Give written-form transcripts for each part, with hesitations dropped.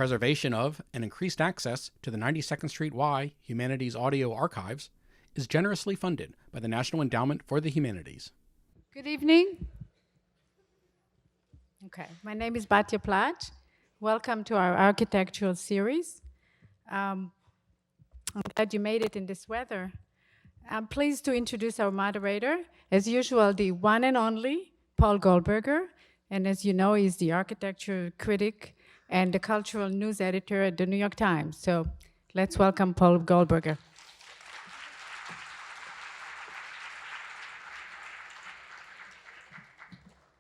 preservation of and increased access to the 92nd Street Y Humanities Audio Archives is generously funded by the National Endowment for the Humanities. Good evening. Okay, my name is Batya Plat. Welcome to our architectural series. I'm glad you made it in this weather. I'm pleased to introduce our moderator. As usual, the one and only Paul Goldberger. And as you know, he's the architecture critic and the cultural news editor at the New York Times. So let's welcome Paul Goldberger.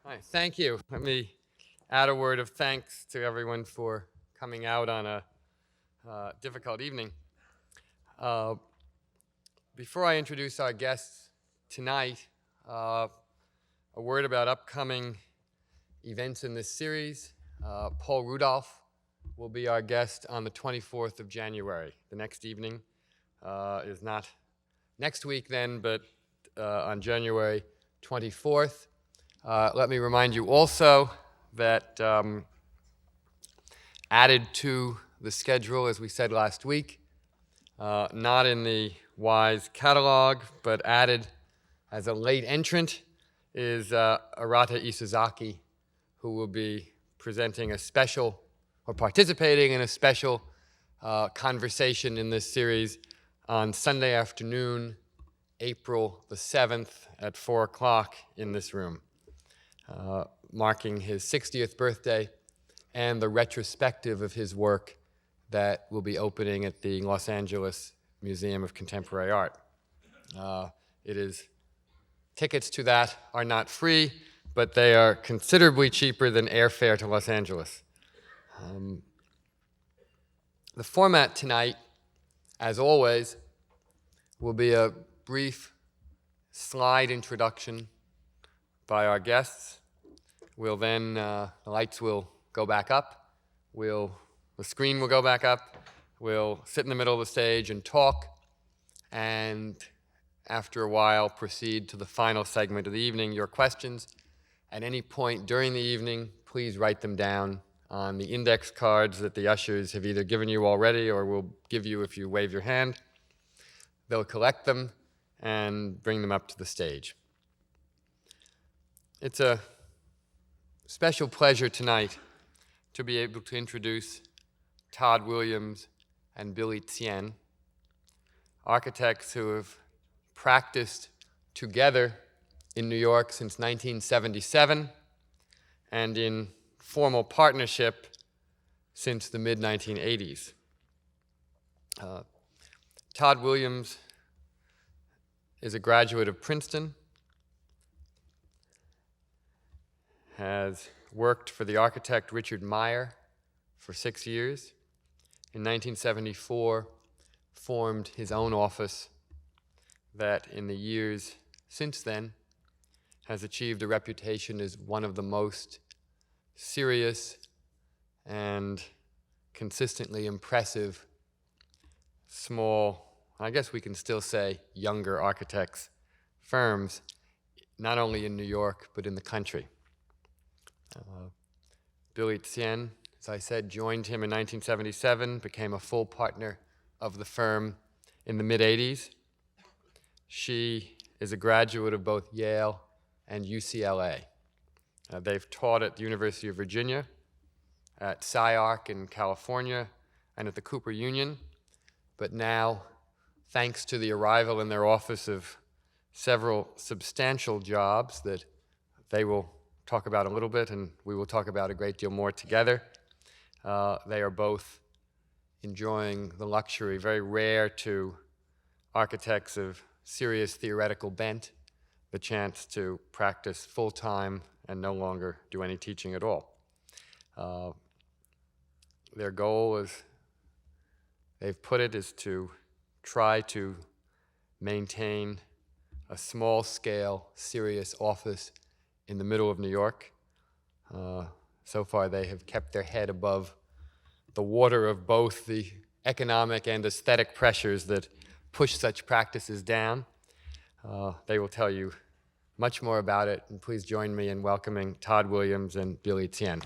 Hi, thank you. Let me add a word of thanks to everyone for coming out on a difficult evening. Before I introduce our guests tonight, a word about upcoming events in this series. Paul Rudolph will be our guest on the 24th of January. The next evening is not next week then, but on January 24th. Let me remind you also that added to the schedule, as we said last week, not in the WISE catalog, but added as a late entrant, is Arata Isazaki, who will be presenting a special, or participating in a special conversation in this series on Sunday afternoon, April the 7th at 4 o'clock in this room, marking his 60th birthday and the retrospective of his work that will be opening at the Los Angeles Museum of Contemporary Art. Tickets to that are not free, but they are considerably cheaper than airfare to Los Angeles. The format tonight, as always, will be a brief slide introduction by our guests. We'll then, the lights will go back up. The screen will go back up. We'll sit in the middle of the stage and talk, and after a while proceed to the final segment of the evening, your questions. At any point during the evening, please write them down on the index cards that the ushers have either given you already or will give you if you wave your hand. They'll collect them and bring them up to the stage. It's a special pleasure tonight to be able to introduce Todd Williams and Billie Tsien, architects who have practiced together in New York since 1977 and in formal partnership since the mid-1980s. Todd Williams is a graduate of Princeton, has worked for the architect Richard Meyer for 6 years. In 1974, formed his own office that in the years since then has achieved a reputation as one of the most serious and consistently impressive small, I guess we can still say younger architects firms, not only in New York, but in the country. Billie Tsien, as I said, joined him in 1977, became a full partner of the firm in the mid-'80s. She is a graduate of both Yale and UCLA. They've taught at the University of Virginia, at SciArc in California, and at the Cooper Union. But now, thanks to the arrival in their office of several substantial jobs that they will talk about a little bit, and we will talk about a great deal more together, they are both enjoying the luxury, very rare to architects of serious theoretical bent, the chance to practice full-time and no longer do any teaching at all. Their goal, as they've put it, is to try to maintain a small-scale, serious office in the middle of New York. So far, they have kept their head above the water of both the economic and aesthetic pressures that push such practices down. They will tell you much more about it, and please join me in welcoming Todd Williams and Billie Tsien.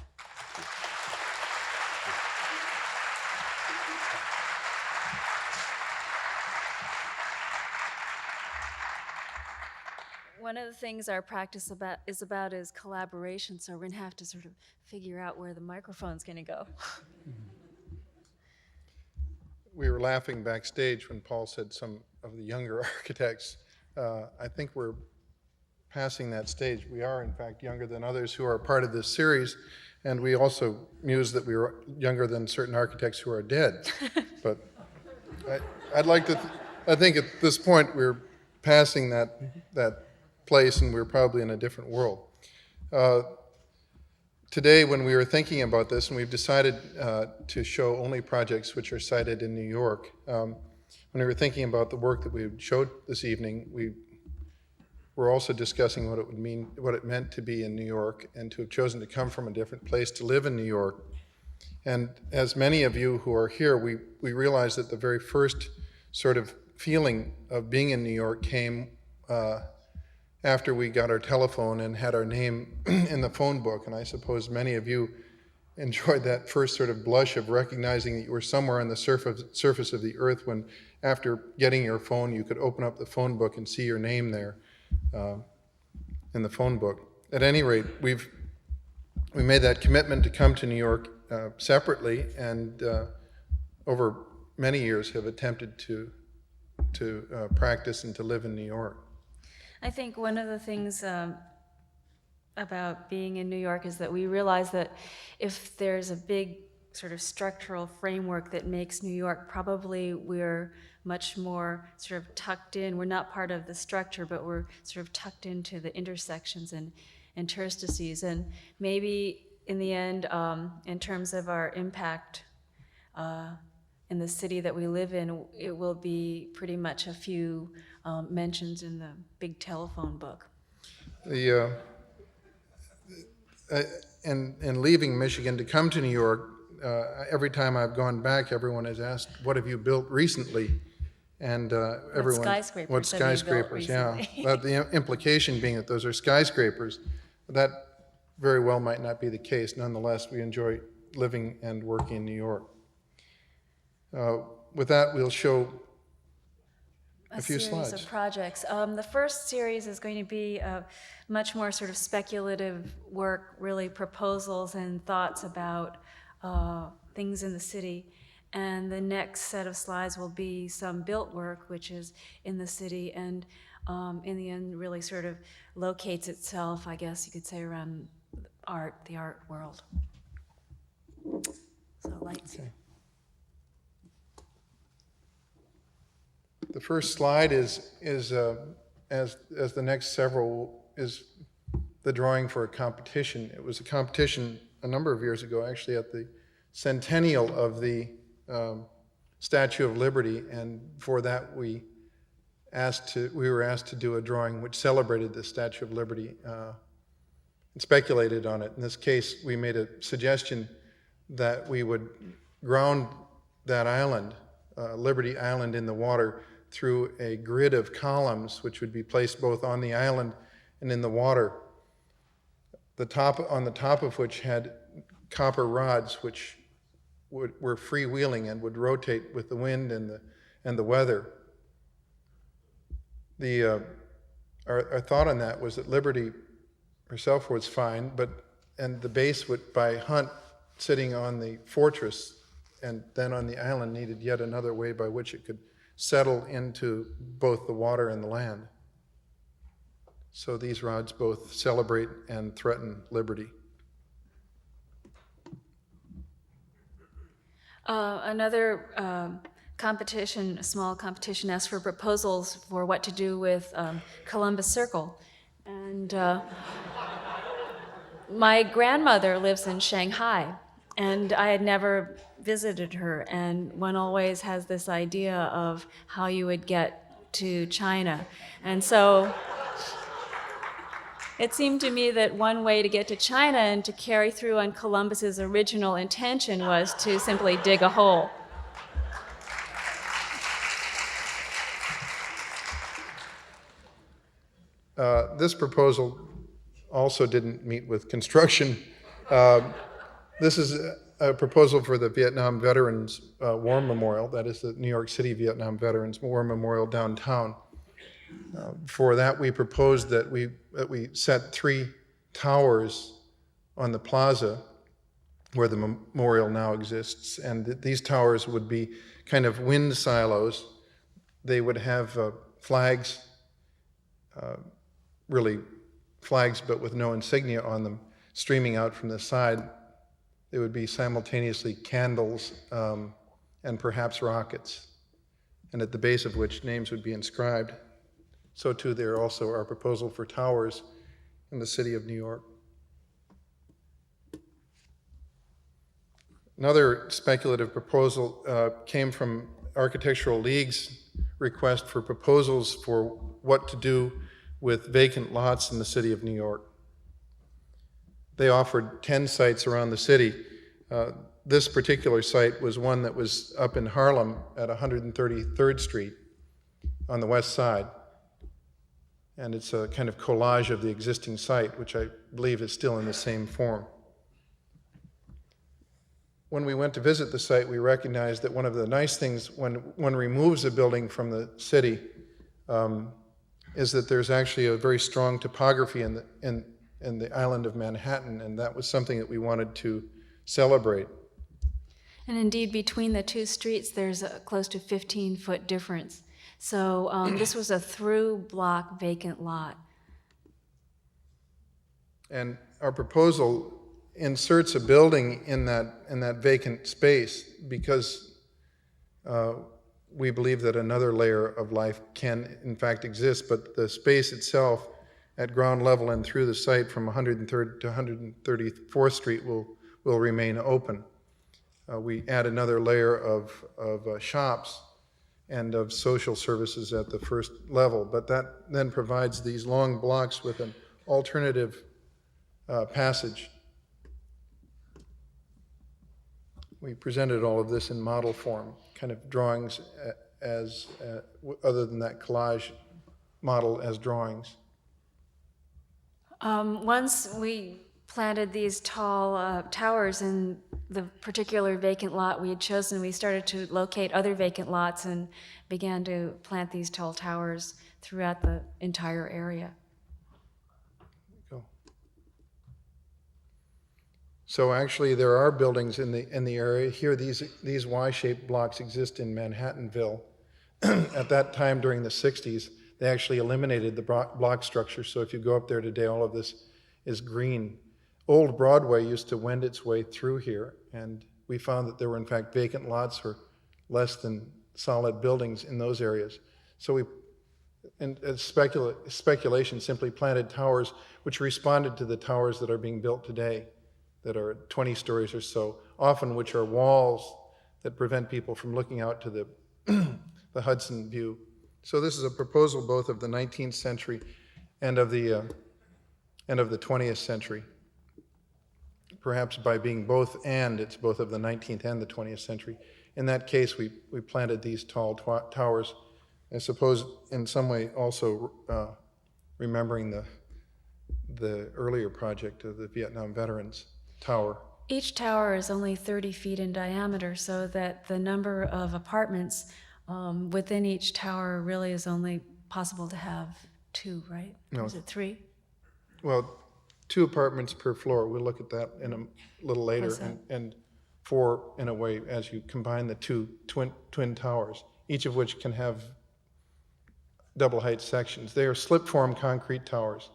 one of the things our practice is collaboration, so we're going to have to sort of figure out where the microphone's going to go. We were laughing backstage when Paul said some of the younger architects. I think we're passing that stage. We are, in fact, younger than others who are part of this series, and we also mused that we were younger than certain architects who are dead. But I'd like to, I think at this point we're passing that place, and we're probably in a different world. Today, when we were thinking about this, and we've decided to show only projects which are cited in New York, when we were thinking about the work that we showed this evening, we were also discussing what it would mean, what it meant to be in New York, and to have chosen to come from a different place to live in New York. And as many of you who are here, we realized that the very first sort of feeling of being in New York came after we got our telephone and had our name in the phone book. And I suppose many of you enjoyed that first sort of blush of recognizing that you were somewhere on the surface of the earth when, after getting your phone, you could open up the phone book and see your name there in the phone book. At any rate, we made that commitment to come to New York separately, and over many years have attempted to practice and to live in New York. I think one of the things about being in New York is that we realize that if there's a big sort of structural framework that makes New York, probably we're much more sort of tucked in. We're not part of the structure, but we're sort of tucked into the intersections and interstices. And maybe in the end, in terms of our impact in the city that we live in, it will be pretty much a few mentions in the big telephone book. And leaving Michigan to come to New York, every time I've gone back, everyone has asked, "What have you built recently?" And everyone, what skyscrapers? Yeah, but the implication being that those are skyscrapers. That very well might not be the case. Nonetheless, we enjoy living and working in New York. With that, we'll show a few slides. Of projects. The first series is going to be much more sort of speculative work, really proposals and thoughts about things in the city. And the next set of slides will be some built work, which is in the city, and in the end really sort of locates itself, I guess you could say, around the art world. So lights. Okay. The first slide is as the next several is the drawing for a competition. It was a competition a number of years ago, actually at the centennial of the Statue of Liberty, and for that we were asked to do a drawing which celebrated the Statue of Liberty and speculated on it. In this case, we made a suggestion that we would ground that island, Liberty Island, in the water through a grid of columns which would be placed both on the island and in the water, on the top of which had copper rods which were freewheeling and would rotate with the wind and the weather. Our thought on that was that Liberty herself was fine, and the base by Hunt sitting on the fortress and then on the island needed yet another way by which it could settle into both the water and the land. So these rods both celebrate and threaten liberty. Another competition, a small competition, asked for proposals for what to do with Columbus Circle. And my grandmother lives in Shanghai, and I had never visited her, and one always has this idea of how you would get to China. And so it seemed to me that one way to get to China and to carry through on Columbus's original intention was to simply dig a hole. This proposal also didn't meet with construction. This is a proposal for the Vietnam Veterans War Memorial, that is the New York City Vietnam Veterans War Memorial downtown. For that, we proposed that we set 3 towers on the plaza where the memorial now exists, and these towers would be kind of wind silos. They would have flags, really flags but with no insignia on them, streaming out from the side. They would be simultaneously candles and perhaps rockets, and at the base of which names would be inscribed. So too, there also our proposal for towers in the city of New York. Another speculative proposal came from Architectural League's request for proposals for what to do with vacant lots in the city of New York. They offered 10 sites around the city. This particular site was one that was up in Harlem at 133rd Street on the west side. And it's a kind of collage of the existing site, which I believe is still in the same form. When we went to visit the site, we recognized that one of the nice things when one removes a building from the city is that there's actually a very strong topography in the island of Manhattan, and that was something that we wanted to celebrate. And indeed, between the 2 streets, there's a close to 15-foot difference. So this was a through block vacant lot. And our proposal inserts a building in that vacant space because we believe that another layer of life can in fact exist, but the space itself at ground level and through the site from 103rd to 134th Street will remain open. We add another layer of shops and of social services at the first level, but that then provides these long blocks with an alternative passage. We presented all of this in model form, kind of drawings as, other than that collage model as drawings. Once we planted these tall towers in the particular vacant lot we had chosen, we started to locate other vacant lots and began to plant these tall towers throughout the entire area. So actually, there are buildings in the area here. These Y-shaped blocks exist in Manhattanville. At that time, during the 60s, they actually eliminated the block structure. So if you go up there today, all of this is green. Old Broadway used to wend its way through here, and we found that there were in fact vacant lots or less than solid buildings in those areas. So we, in speculation, simply planted towers which responded to the towers that are being built today, that are 20 stories or so, often which are walls that prevent people from looking out to the Hudson view. So this is a proposal both of the 19th century and of the 20th century. Perhaps by being both and, it's both of the 19th and the 20th century. In that case, we planted these tall towers, I suppose in some way also remembering the earlier project of the Vietnam Veterans Tower. Each tower is only 30 feet in diameter, so that the number of apartments within each tower really is only possible to have 2, right? No. Is it 3? Well, 2 apartments per floor. We'll look at that in a little later, and 4 in a way as you combine the 2 twin towers, each of which can have double height sections. They are slip-form concrete towers,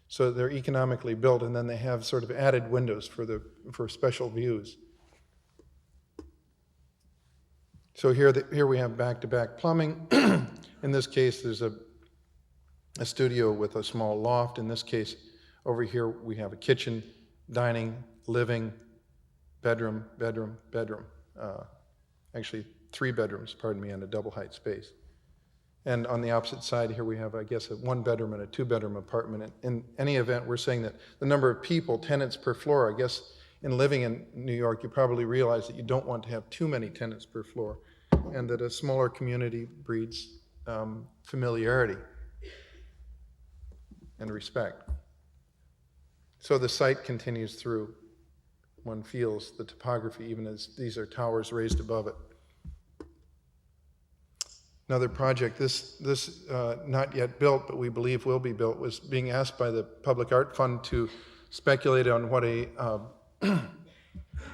so they're economically built, and then they have sort of added windows for special views. So here we have back-to-back plumbing. In this case, there's a studio with a small loft. In this case, over here we have a kitchen, dining, living, bedroom. Actually, 3 bedrooms, pardon me, and a double height space. And on the opposite side here we have, I guess, a 1-bedroom and a 2-bedroom apartment. In any event, we're saying that the number of people, tenants per floor, I guess in living in New York, you probably realize that you don't want to have too many tenants per floor, and that a smaller community breeds familiarity and respect. So the site continues through. One feels the topography even as these are towers raised above it. another project. This not yet built, but we believe will be built, was being asked by the Public Art Fund to speculate on what a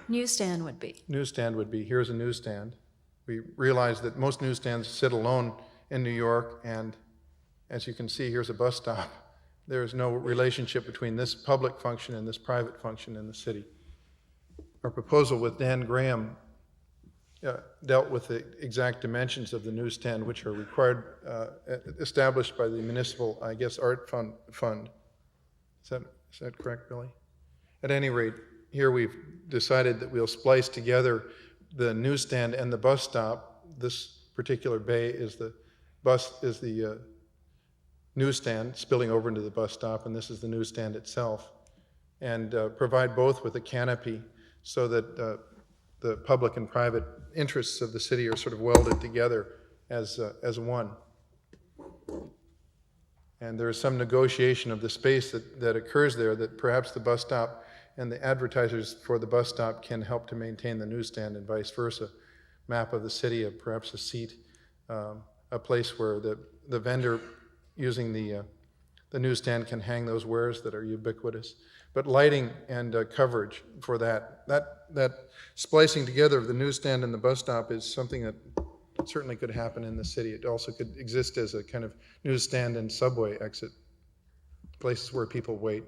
Newsstand would be. newsstand would be. Here's a newsstand. We realize that most newsstands sit alone in New York, and as you can see, here's a bus stop. There is no relationship between this public function and this private function in the city. Our proposal with Dan Graham dealt with the exact dimensions of the newsstand, which are required, established by the municipal, I guess, art fund. Is that correct, Billie? At any rate, here we've decided that we'll splice together the newsstand and the bus stop. This particular bay is the newsstand spilling over into the bus stop, and this is the newsstand itself, and provide both with a canopy so that the public and private interests of the city are sort of welded together as one. And there is some negotiation of the space that occurs there, that perhaps the bus stop and the advertisers for the bus stop can help to maintain the newsstand, and vice versa. Map of the city, of perhaps a seat, a place where the vendor using the newsstand can hang those wares that are ubiquitous. But lighting and coverage for that splicing together of the newsstand and the bus stop is something that certainly could happen in the city. It also could exist as a kind of newsstand and subway exit, places where people wait.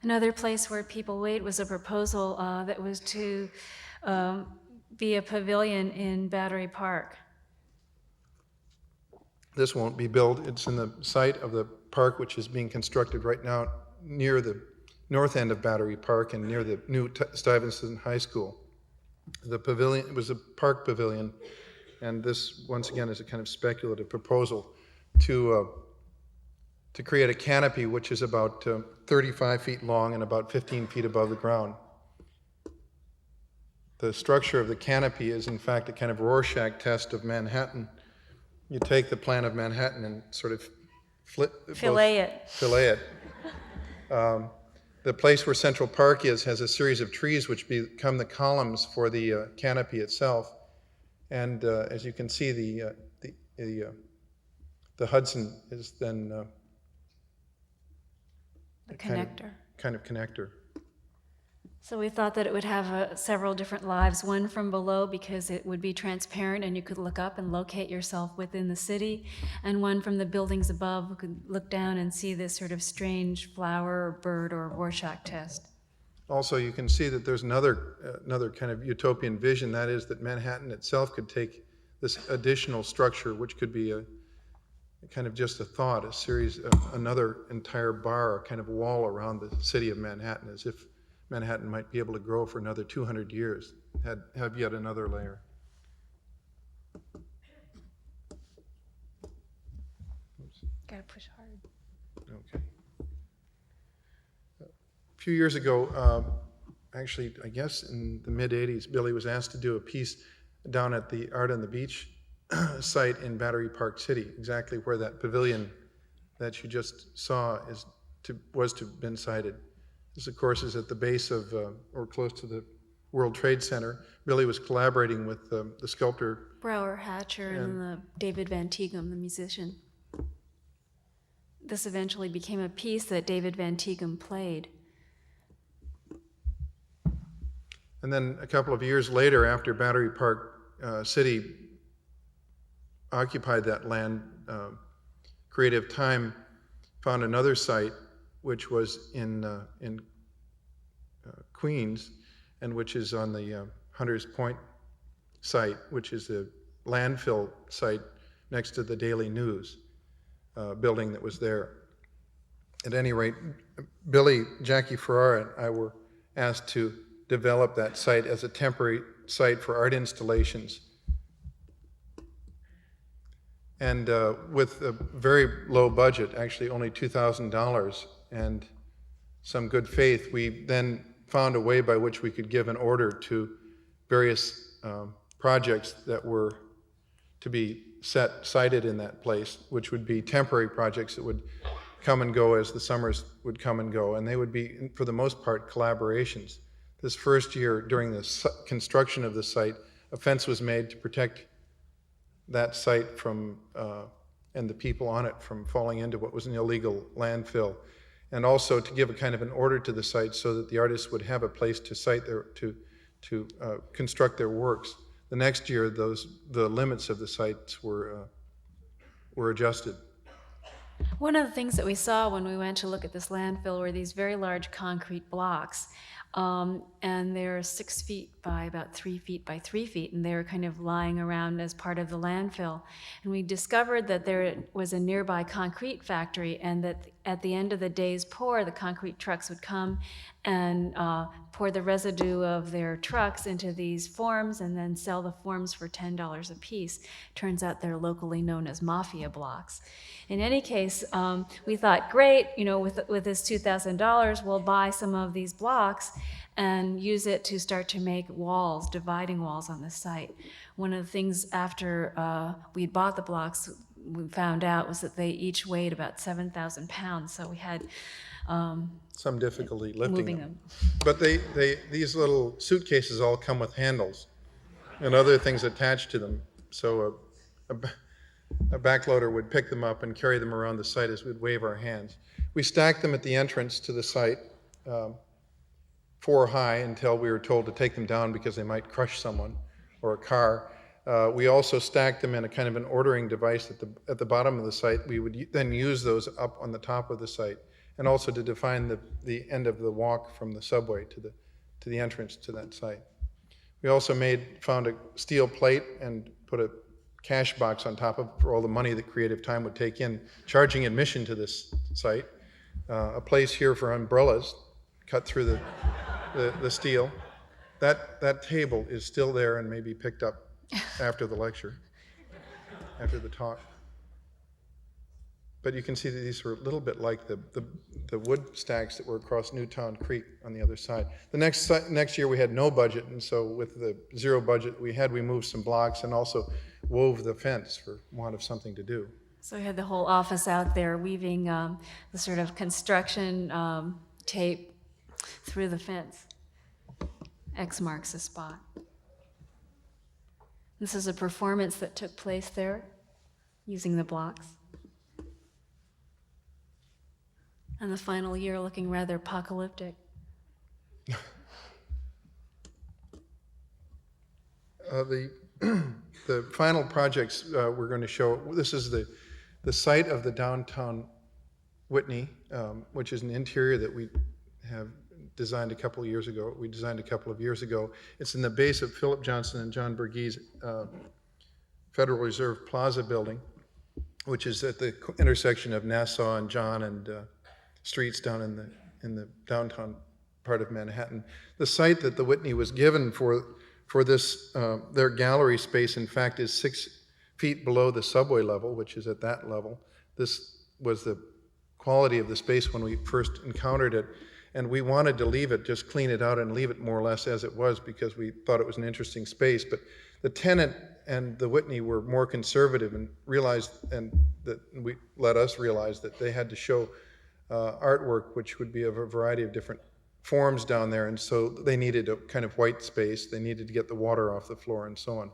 Another place where people wait was a proposal that was to be a pavilion in Battery Park. This won't be built. It's in the site of the park, which is being constructed right now near the north end of Battery Park and near the new Stuyvesant High School. The pavilion, it was a park pavilion, and this, once again, is a kind of speculative proposal to create a canopy which is about 35 feet long and about 15 feet above the ground. The structure of the canopy is, in fact, a kind of Rorschach test of Manhattan. You take the plan of Manhattan and sort of fillet it. The place where Central Park is has a series of trees which become the columns for the canopy itself. And as you can see, the Hudson is then the connector. Kind of connector. So we thought that it would have several different lives, one from below because it would be transparent and you could look up and locate yourself within the city, and one from the buildings above who could look down and see this sort of strange flower or bird or Rorschach test. Also, you can see that there's another kind of utopian vision, that is that Manhattan itself could take this additional structure, which could be a kind of just a thought, a series of another entire bar, a kind of wall around the city of Manhattan, as if Manhattan might be able to grow for another 200 years, have yet another layer. Gotta push hard. Okay. A few years ago, actually, I guess in the mid-'80s, Billie was asked to do a piece down at the Art on the Beach site in Battery Park City, exactly where that pavilion that you just saw was to have been sited. This, of course, is at the base of, or close to the World Trade Center. Billie was collaborating with the sculptor Brower Hatcher and the David Van Teegum, the musician. This eventually became a piece that David Van Teegum played. And then a couple of years later, after Battery Park City occupied that land, Creative Time found another site, which was in Queens, and which is on the Hunters Point site, which is the landfill site next to the Daily News building that was there. At any rate, Billie, Jackie Ferrara, and I were asked to develop that site as a temporary site for art installations. And with a very low budget, actually only $2,000, and some good faith, we then found a way by which we could give an order to various projects that were to be sited in that place, which would be temporary projects that would come and go as the summers would come and go, and they would be, for the most part, collaborations. This first year, during the construction of the site, a fence was made to protect that site from, and the people on it from falling into what was an illegal landfill, and also to give a kind of an order to the site so that the artists would have a place to site their, to construct their works. The next year, the limits of the sites were adjusted. One of the things that we saw when we went to look at this landfill were these very large concrete blocks. And they're 6 feet by about 3 feet by 3 feet, and they were kind of lying around as part of the landfill. And we discovered that there was a nearby concrete factory, and that at the end of the day's pour, the concrete trucks would come and pour the residue of their trucks into these forms and then sell the forms for $10 a piece. Turns out they're locally known as mafia blocks. In any case, we thought, great, you know, with this $2,000, we'll buy some of these blocks and use it to start to make walls, dividing walls on the site. One of the things after we bought the blocks, we found out was that they each weighed about 7,000 pounds, so we had some difficulty lifting moving them. But these little suitcases all come with handles and other things attached to them. So a backloader would pick them up and carry them around the site as we'd wave our hands. We stacked them at the entrance to the site, 4 high, until we were told to take them down because they might crush someone or a car. We also stacked them in a kind of an ordering device at the bottom of the site. We would then use those up on the top of the site, and also to define the end of the walk from the subway to the entrance to that site. We also found a steel plate and put a cash box on top of for all the money that Creative Time would take in, charging admission to this site. A place here for umbrellas cut through the steel. That table is still there and may be picked up after the lecture, after the talk. But you can see that these were a little bit like the wood stacks that were across Newtown Creek on the other side. The next year we had no budget, and so with the 0 budget we had, we moved some blocks and also wove the fence for want of something to do. So we had the whole office out there weaving the sort of construction tape through the fence. X marks the spot. This is a performance that took place there using the blocks. And the final year looking rather apocalyptic. The final projects we're going to show, this is the site of the downtown Whitney, which is an interior that we have designed a couple of years ago. It's in the base of Philip Johnson and John Burgee's Federal Reserve Plaza building, which is at the intersection of Nassau and John and streets down in the downtown part of Manhattan. The site that the Whitney was given for this, their gallery space, in fact, is 6 feet below the subway level, which is at that level. This was the quality of the space when we first encountered it, and we wanted to leave it, just clean it out and leave it more or less as it was because we thought it was an interesting space. But the tenant and the Whitney were more conservative and let us realize that they had to show artwork which would be of a variety of different forms down there, and so they needed a kind of white space. They needed to get the water off the floor and so on.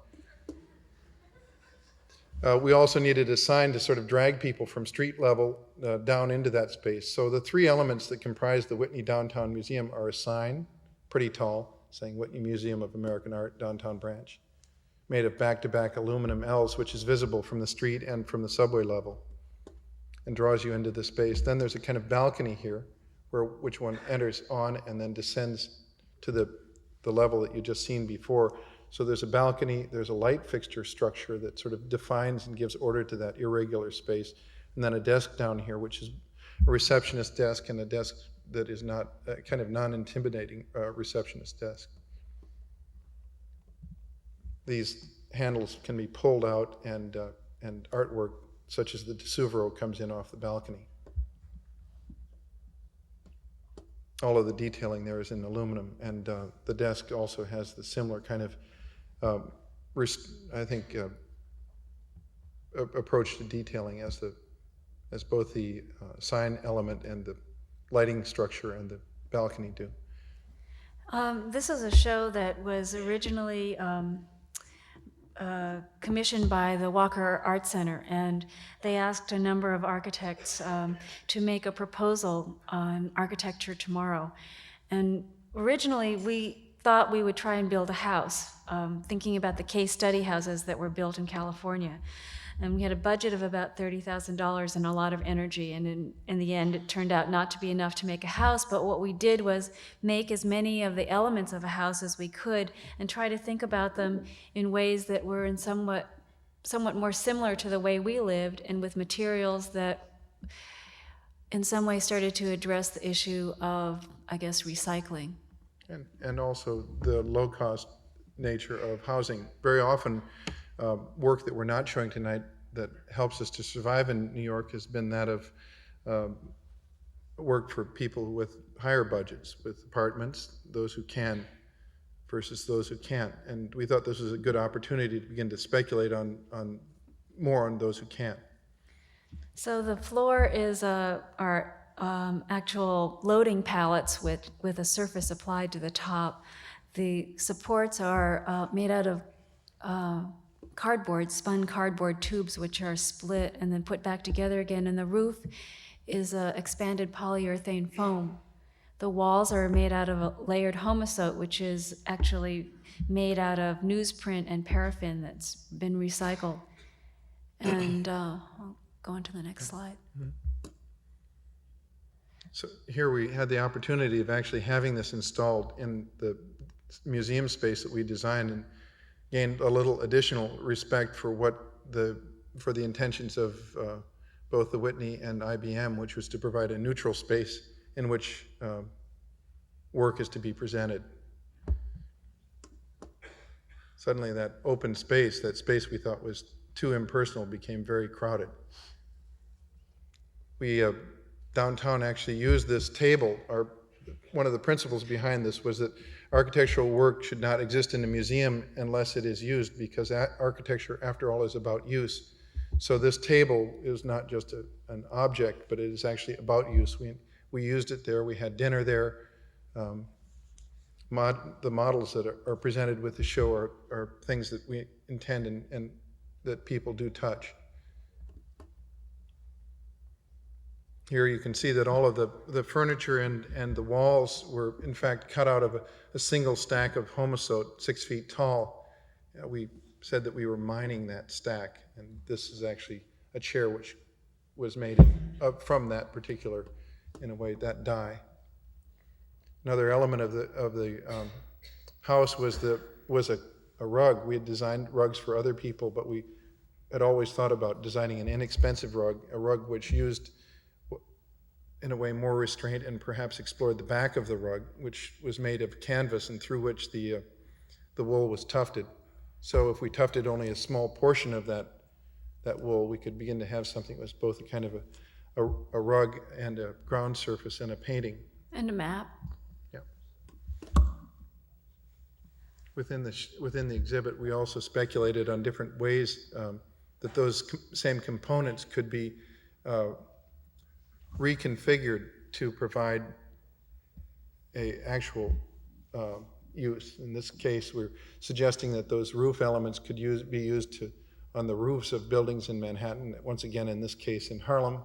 We also needed a sign to sort of drag people from street level down into that space. So the 3 elements that comprise the Whitney Downtown Museum are a sign, pretty tall, saying Whitney Museum of American Art, Downtown Branch, made of back-to-back aluminum L's, which is visible from the street and from the subway level and draws you into the space. Then there's a kind of balcony here, which one enters on and then descends to the level that you just seen before. So there's a balcony, there's a light fixture structure that sort of defines and gives order to that irregular space, and then a desk down here, which is a receptionist desk, and a desk that is not kind of non-intimidating receptionist desk. These handles can be pulled out, and artwork such as the Desuvero comes in off the balcony. All of the detailing there is in aluminum, and the desk also has the similar kind of, approach to detailing as both the sign element and the lighting structure and the balcony do. This is a show that was originally commissioned by the Walker Art Center, and they asked a number of architects to make a proposal on Architecture Tomorrow. And originally, we thought we would try and build a house, thinking about the case study houses that were built in California. And we had a budget of about $30,000 and a lot of energy, and in the end, it turned out not to be enough to make a house, but what we did was make as many of the elements of a house as we could and try to think about them in ways that were in somewhat more similar to the way we lived, and with materials that in some way started to address the issue of, I guess, recycling. And also the low-cost nature of housing. Very often, work that we're not showing tonight that helps us to survive in New York has been that of work for people with higher budgets, with apartments, those who can versus those who can't. And we thought this was a good opportunity to begin to speculate on more on those who can't. So the floor is our actual loading pallets with a surface applied to the top. The supports are made out of spun cardboard tubes, which are split and then put back together again, and the roof is expanded polyurethane foam. The walls are made out of a layered homosote, which is actually made out of newsprint and paraffin that's been recycled. And I'll go on to the next slide. So here we had the opportunity of actually having this installed in the museum space that we designed, and gained a little additional respect for for the intentions of both the Whitney and IBM, which was to provide a neutral space in which work is to be presented. Suddenly that open space, that space we thought was too impersonal, became very crowded. We downtown actually used this table. One of the principles behind this was that architectural work should not exist in a museum unless it is used, because architecture, after all, is about use. So this table is not just an object, but it is actually about use. We used it there. We had dinner there. The models that are presented with the show are things that we intend and that people do touch. Here you can see that all of the furniture and the walls were in fact cut out of a single stack of homosote, 6 feet tall. We said that we were mining that stack, and this is actually a chair which was made from that particular, in a way, that die. Another element of the house was a rug. We had designed rugs for other people, but we had always thought about designing an inexpensive rug, a rug which used, in a way, more restraint and perhaps explored the back of the rug, which was made of canvas and through which the wool was tufted. So if we tufted only a small portion of that wool, we could begin to have something that was both a kind of a rug and a ground surface and a painting. And a map. Yeah. Within the exhibit, we also speculated on different ways that those same components could be reconfigured to provide a actual use. In this case, we're suggesting that those roof elements could be used on the roofs of buildings in Manhattan, once again in this case in Harlem,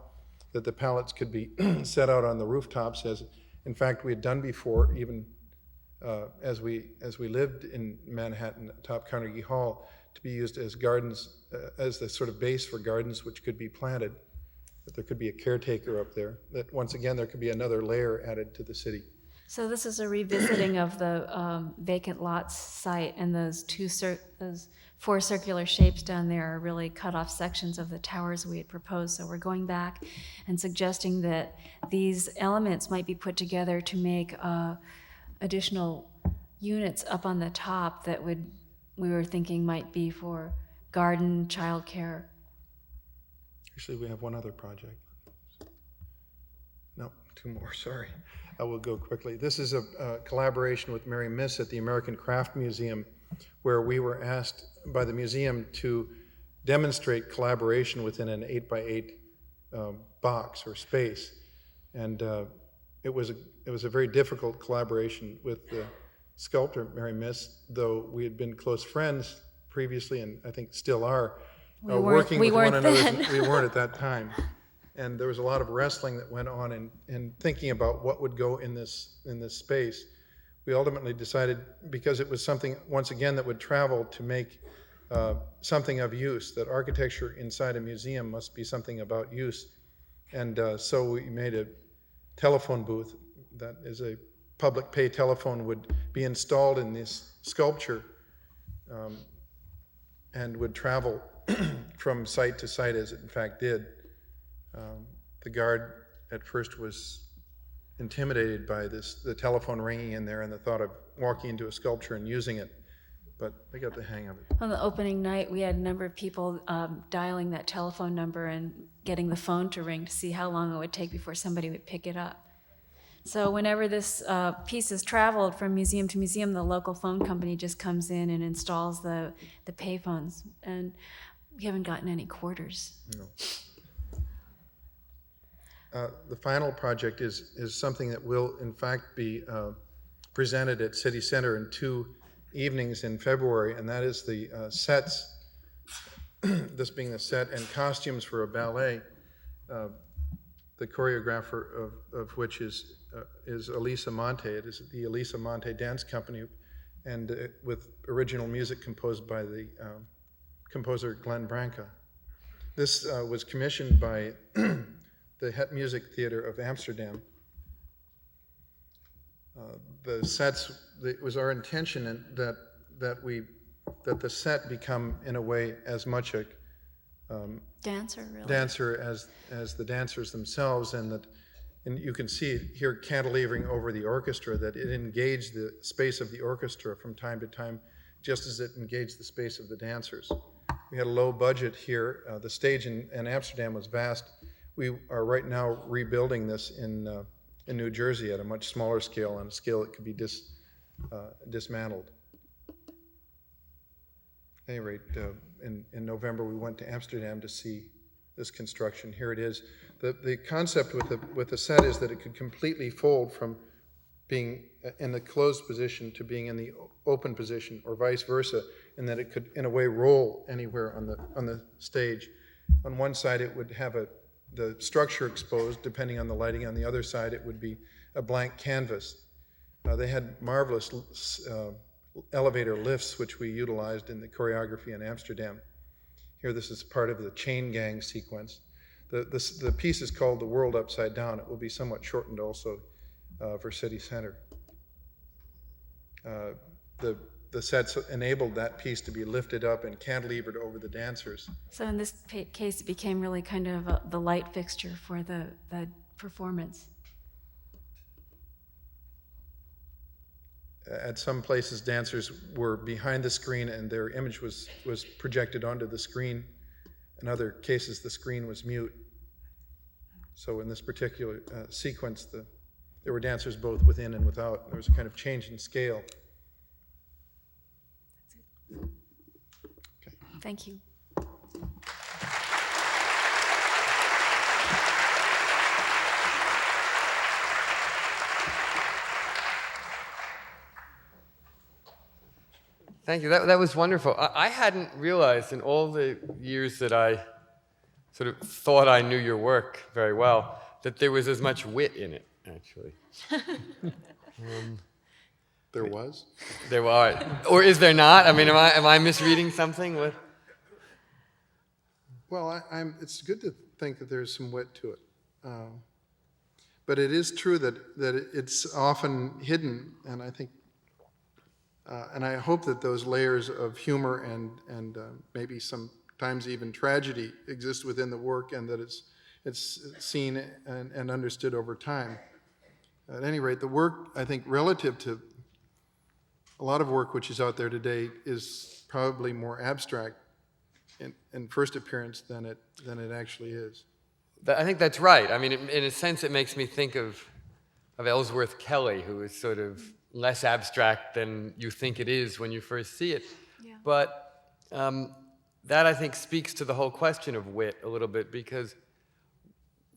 that the pallets could be set out on the rooftops, as in fact we had done before, even as we lived in Manhattan atop Carnegie Hall, to be used as gardens, as the sort of base for gardens which could be planted. That there could be a caretaker up there, that once again there could be another layer added to the city. So this is a revisiting of the vacant lots site, and those 4 circular shapes down there are really cut off sections of the towers we had proposed. So we're going back and suggesting that these elements might be put together to make additional units up on the top that we were thinking might be for garden, childcare. Actually, we have one other project. No, 2 more, sorry. I will go quickly. This is a collaboration with Mary Miss at the American Craft Museum, where we were asked by the museum to demonstrate collaboration within an 8x8 box or space. And it was a very difficult collaboration with the sculptor, Mary Miss, though we had been close friends previously, and I think still are, We working weren't with one another. then. We weren't at that time. And there was a lot of wrestling that went on in thinking about what would go in this space. We ultimately decided, because it was something, once again, that would travel, to make something of use, that architecture inside a museum must be something about use. And so we made a telephone booth that is a public pay telephone, would be installed in this sculpture and would travel from site to site, as it in fact did. The guard at first was intimidated by the telephone ringing in there and the thought of walking into a sculpture and using it, but they got the hang of it. On the opening night, we had a number of people dialing that telephone number and getting the phone to ring to see how long it would take before somebody would pick it up. So whenever this piece is traveled from museum to museum, the local phone company just comes in and installs the pay phones, and we haven't gotten any quarters. No. The final project is something that will in fact be presented at City Center in 2 evenings in February, and that is the sets, this being the set and costumes for a ballet, the choreographer of which is Elisa Monte. It is the Elisa Monte Dance Company, and with original music composed by the composer Glenn Branca. This was commissioned by the Het Music Theater of Amsterdam. The sets, it was our intention that the set become, in a way, as much a Dancer, really. dancer as the dancers themselves, and you can see it here cantilevering over the orchestra, that it engaged the space of the orchestra from time to time, just as it engaged the space of the dancers. We had a low budget here. The stage in Amsterdam was vast. We are right now rebuilding this in New Jersey at a much smaller scale, on a scale that could be dismantled. At any rate, in November we went to Amsterdam to see this construction. Here it is. The concept with the set is that it could completely fold from being in the closed position to being in the open position, or vice versa, and that it could, in a way, roll anywhere on the stage. On one side, it would have the structure exposed, depending on the lighting. On the other side, it would be a blank canvas. They had marvelous elevator lifts, which we utilized in the choreography in Amsterdam. Here, this is part of the chain gang sequence. The piece is called The World Upside Down. It will be somewhat shortened also for City Center. The sets enabled that piece to be lifted up and cantilevered over the dancers. So in this case, it became really kind of the light fixture for the performance. At some places, dancers were behind the screen and their image was projected onto the screen. In other cases, the screen was mute. So in this particular sequence, there were dancers both within and without. There was a kind of change in scale. Okay. Thank you. Thank you. That was wonderful. I hadn't realized in all the years that I sort of thought I knew your work very well that there was as much wit in it, actually. There was? There was. Or is there not? I mean, am I misreading something? What? Well, it's good to think that there's some wit to it. But it is true that it's often hidden, and I think and I hope that those layers of humor and maybe sometimes even tragedy exist within the work, and that it's seen and understood over time. At any rate, the work, I think, relative to a lot of work which is out there today, is probably more abstract in first appearance than it actually is. I think that's right. I mean, in a sense, it makes me think of Ellsworth Kelly, who is sort of less abstract than you think it is when you first see it. Yeah. But that, I think, speaks to the whole question of wit a little bit, because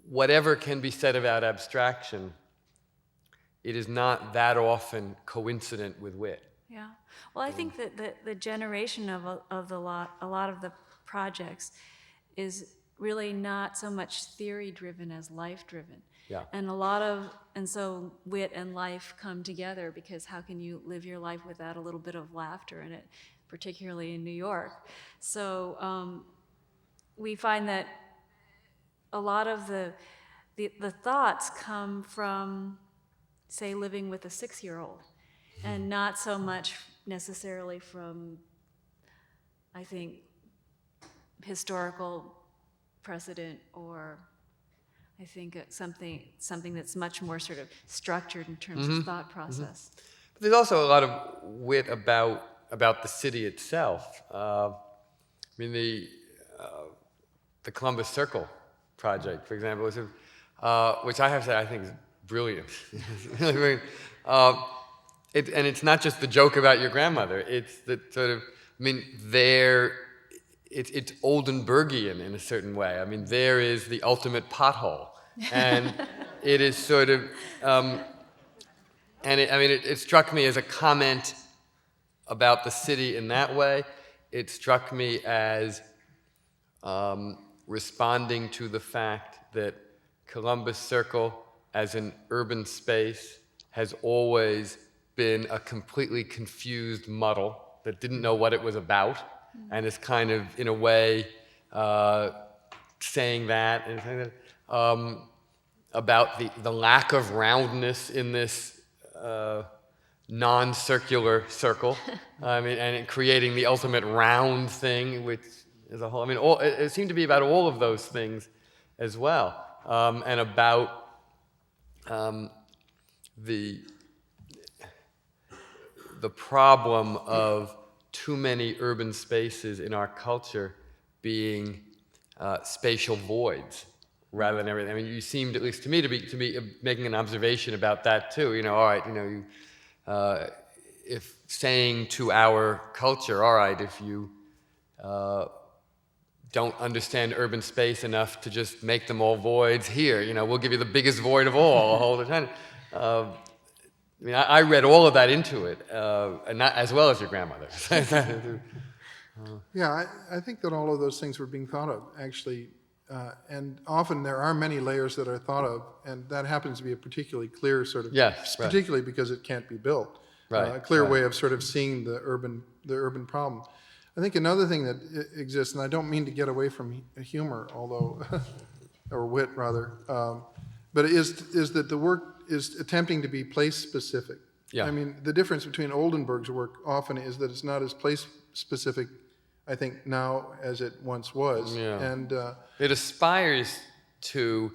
whatever can be said about abstraction, it is not that often coincident with wit. Yeah. Well, I think that the generation of a lot of the projects is really not so much theory driven as life driven. Yeah. And so wit and life come together, because how can you live your life without a little bit of laughter in it, particularly in New York? So we find that a lot of the thoughts come from, say, living with a 6-year-old, and not so much necessarily from, I think, historical precedent, or I think something that's much more sort of structured in terms of thought process. But there's also a lot of wit about the city itself. I mean, the Columbus Circle project, for example, which I have to say I think is brilliant. It's really brilliant. And it's not just the joke about your grandmother. It's the sort of, I mean, it's Oldenburgian in a certain way. I mean, there is the ultimate pothole, and it is sort of, it struck me as a comment about the city in that way. It struck me as responding to the fact that Columbus Circle as an urban space has always been a completely confused muddle that didn't know what it was about, and is kind of, in a way, saying that, and saying that about the lack of roundness in this non-circular circle. I mean, and creating the ultimate round thing, which is a whole. I mean, it seemed to be about all of those things as well, and about the problem of too many urban spaces in our culture being spatial voids rather than everything. I mean, you seemed, at least to me, to be making an observation about that too. You know, all right, you know, if saying to our culture, all right, if you don't understand urban space enough to just make them all voids, here, you know, we'll give you the biggest void of all, a whole time. I mean, I read all of that into it, and not as well as your grandmother. Yeah, I think that all of those things were being thought of, actually. And often there are many layers that are thought of, and that happens to be a particularly clear sort of, yes, right. Particularly because it can't be built. Right, a clear right. way of sort of seeing the urban problem. I think another thing that exists, and I don't mean to get away from humor, although, or wit rather, but is that the work is attempting to be place-specific. Yeah. I mean, the difference between Oldenburg's work often is that it's not as place-specific, I think, now as it once was. Yeah. And it aspires to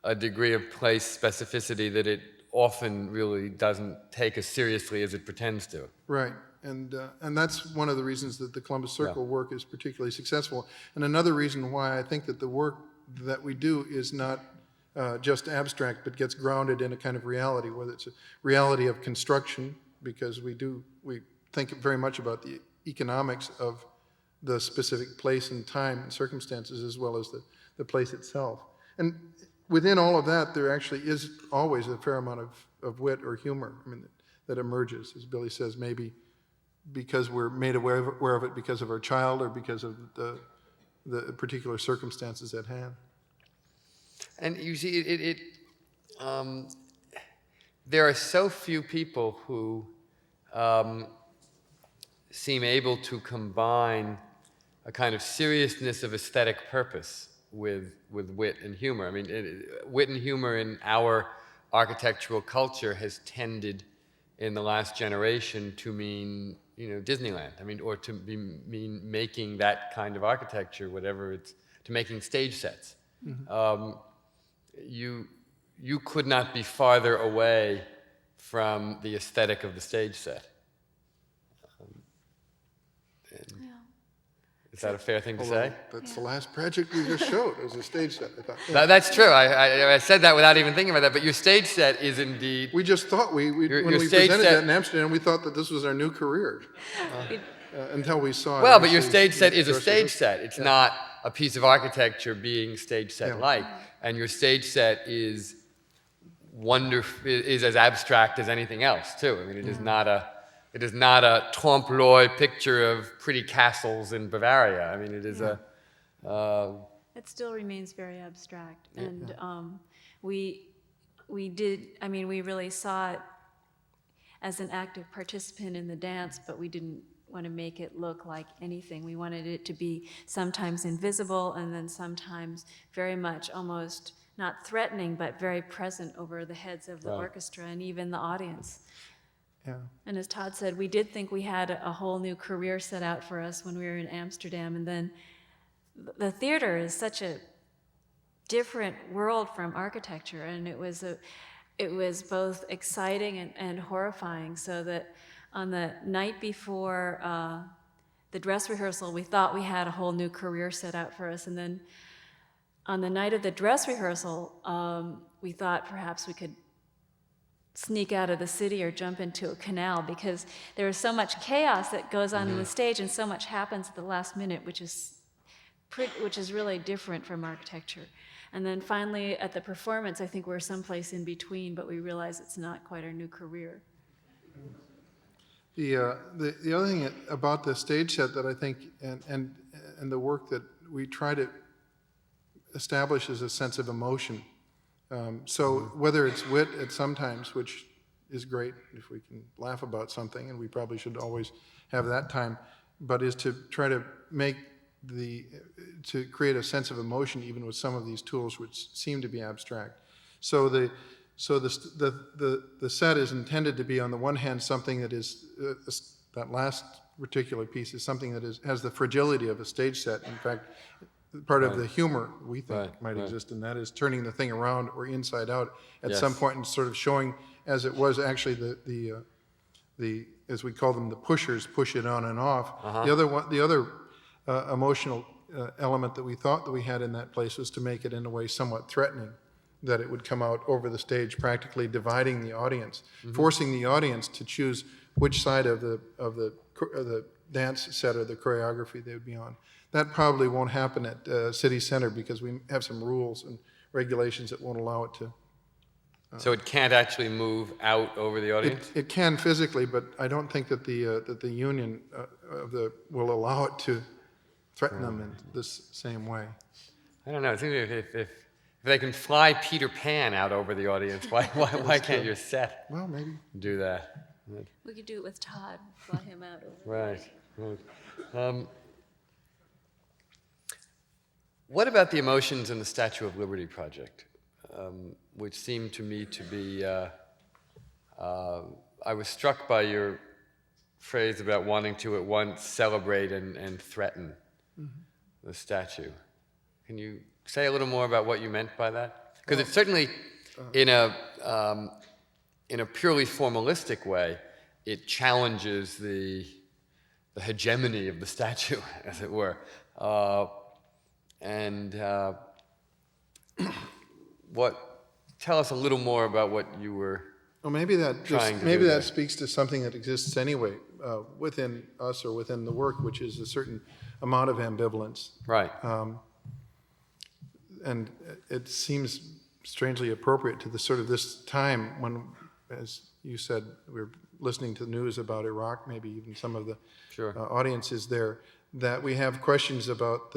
a degree of place specificity that it often really doesn't take as seriously as it pretends to. right. And that's one of the reasons that the Columbus Circle work is particularly successful. And another reason why I think that the work that we do is not just abstract, but gets grounded in a kind of reality, whether it's a reality of construction, because we think very much about the economics of the specific place and time and circumstances, as well as the place itself. And within all of that, there actually is always a fair amount of wit or humor, I mean, that emerges, as Billie says, maybe because we're made aware of it because of our child or because of the particular circumstances at hand. And you see, there are so few people who seem able to combine a kind of seriousness of aesthetic purpose with wit and humor. I mean, wit and humor in our architectural culture has tended in the last generation to mean, you know, Disneyland. I mean, or to mean making that kind of architecture, whatever it's, to making stage sets. Mm-hmm. You could not be farther away from the aesthetic of the stage set. Is that a fair thing to say? That's the last project we just showed as a stage set, I thought. That's true. I said that without even thinking about that, but your stage set is indeed... We just thought, when we presented that in Amsterdam, we thought that this was our new career, until we saw it. Well, but your stage set is a stage set. It's not a piece of architecture being stage set-like. And your stage set is wonderful, is as abstract as anything else, too. I mean, it is not it is not a trompe-l'oeil picture of pretty castles in Bavaria. I mean, it is it still remains very abstract. And we really saw it as an active participant in the dance, but we didn't want to make it look like anything. We wanted it to be sometimes invisible and then sometimes very much almost not threatening, but very present over the heads of the orchestra and even the audience. Yeah. And as Todd said, we did think we had a whole new career set out for us when we were in Amsterdam, and then the theater is such a different world from architecture, and it was both exciting and horrifying, so that on the night before the dress rehearsal, we thought we had a whole new career set out for us, and then on the night of the dress rehearsal, we thought perhaps we could sneak out of the city or jump into a canal, because there is so much chaos that goes on in the stage and so much happens at the last minute, which is really different from architecture. And then finally at the performance, I think we're someplace in between, but we realize it's not quite our new career. The other thing about the stage set that I think and the work that we try to establish is a sense of emotion. So whether it's wit at sometimes, which is great if we can laugh about something, and we probably should always have that time, but is to try to to create a sense of emotion even with some of these tools which seem to be abstract. So the set is intended to be, on the one hand, something that is that last particular piece is something that has the fragility of a stage set. In fact, part of the humor we think might exist in that is turning the thing around or inside out at some point and sort of showing, as it was actually the as we call them, the pushers push it on and off. The other emotional element that we thought that we had in that place was to make it in a way somewhat threatening, that it would come out over the stage, practically dividing the audience, forcing the audience to choose which side of the dance set or the choreography they would be on. That probably won't happen at City Center because we have some rules and regulations that won't allow it to. So it can't actually move out over the audience? It can physically, but I don't think that the union will allow it to threaten them in this same way. I don't know. It seems if they can fly Peter Pan out over the audience, why can't your set do that? We could do it with Todd, fly him out over. Right. What about the emotions in the Statue of Liberty project, which seemed to me to be, I was struck by your phrase about wanting to at once celebrate and threaten the statue. Can you say a little more about what you meant by that? Because it's certainly, in a purely formalistic way, it challenges the hegemony of the statue, as it were. Tell us a little more about what you were maybe that trying to do there. speaks to something that exists anyway within us or within the work, which is a certain amount of ambivalence. Right. And it seems strangely appropriate to this time when, as you said, we're listening to the news about Iraq, maybe even some of the audiences there, that we have questions about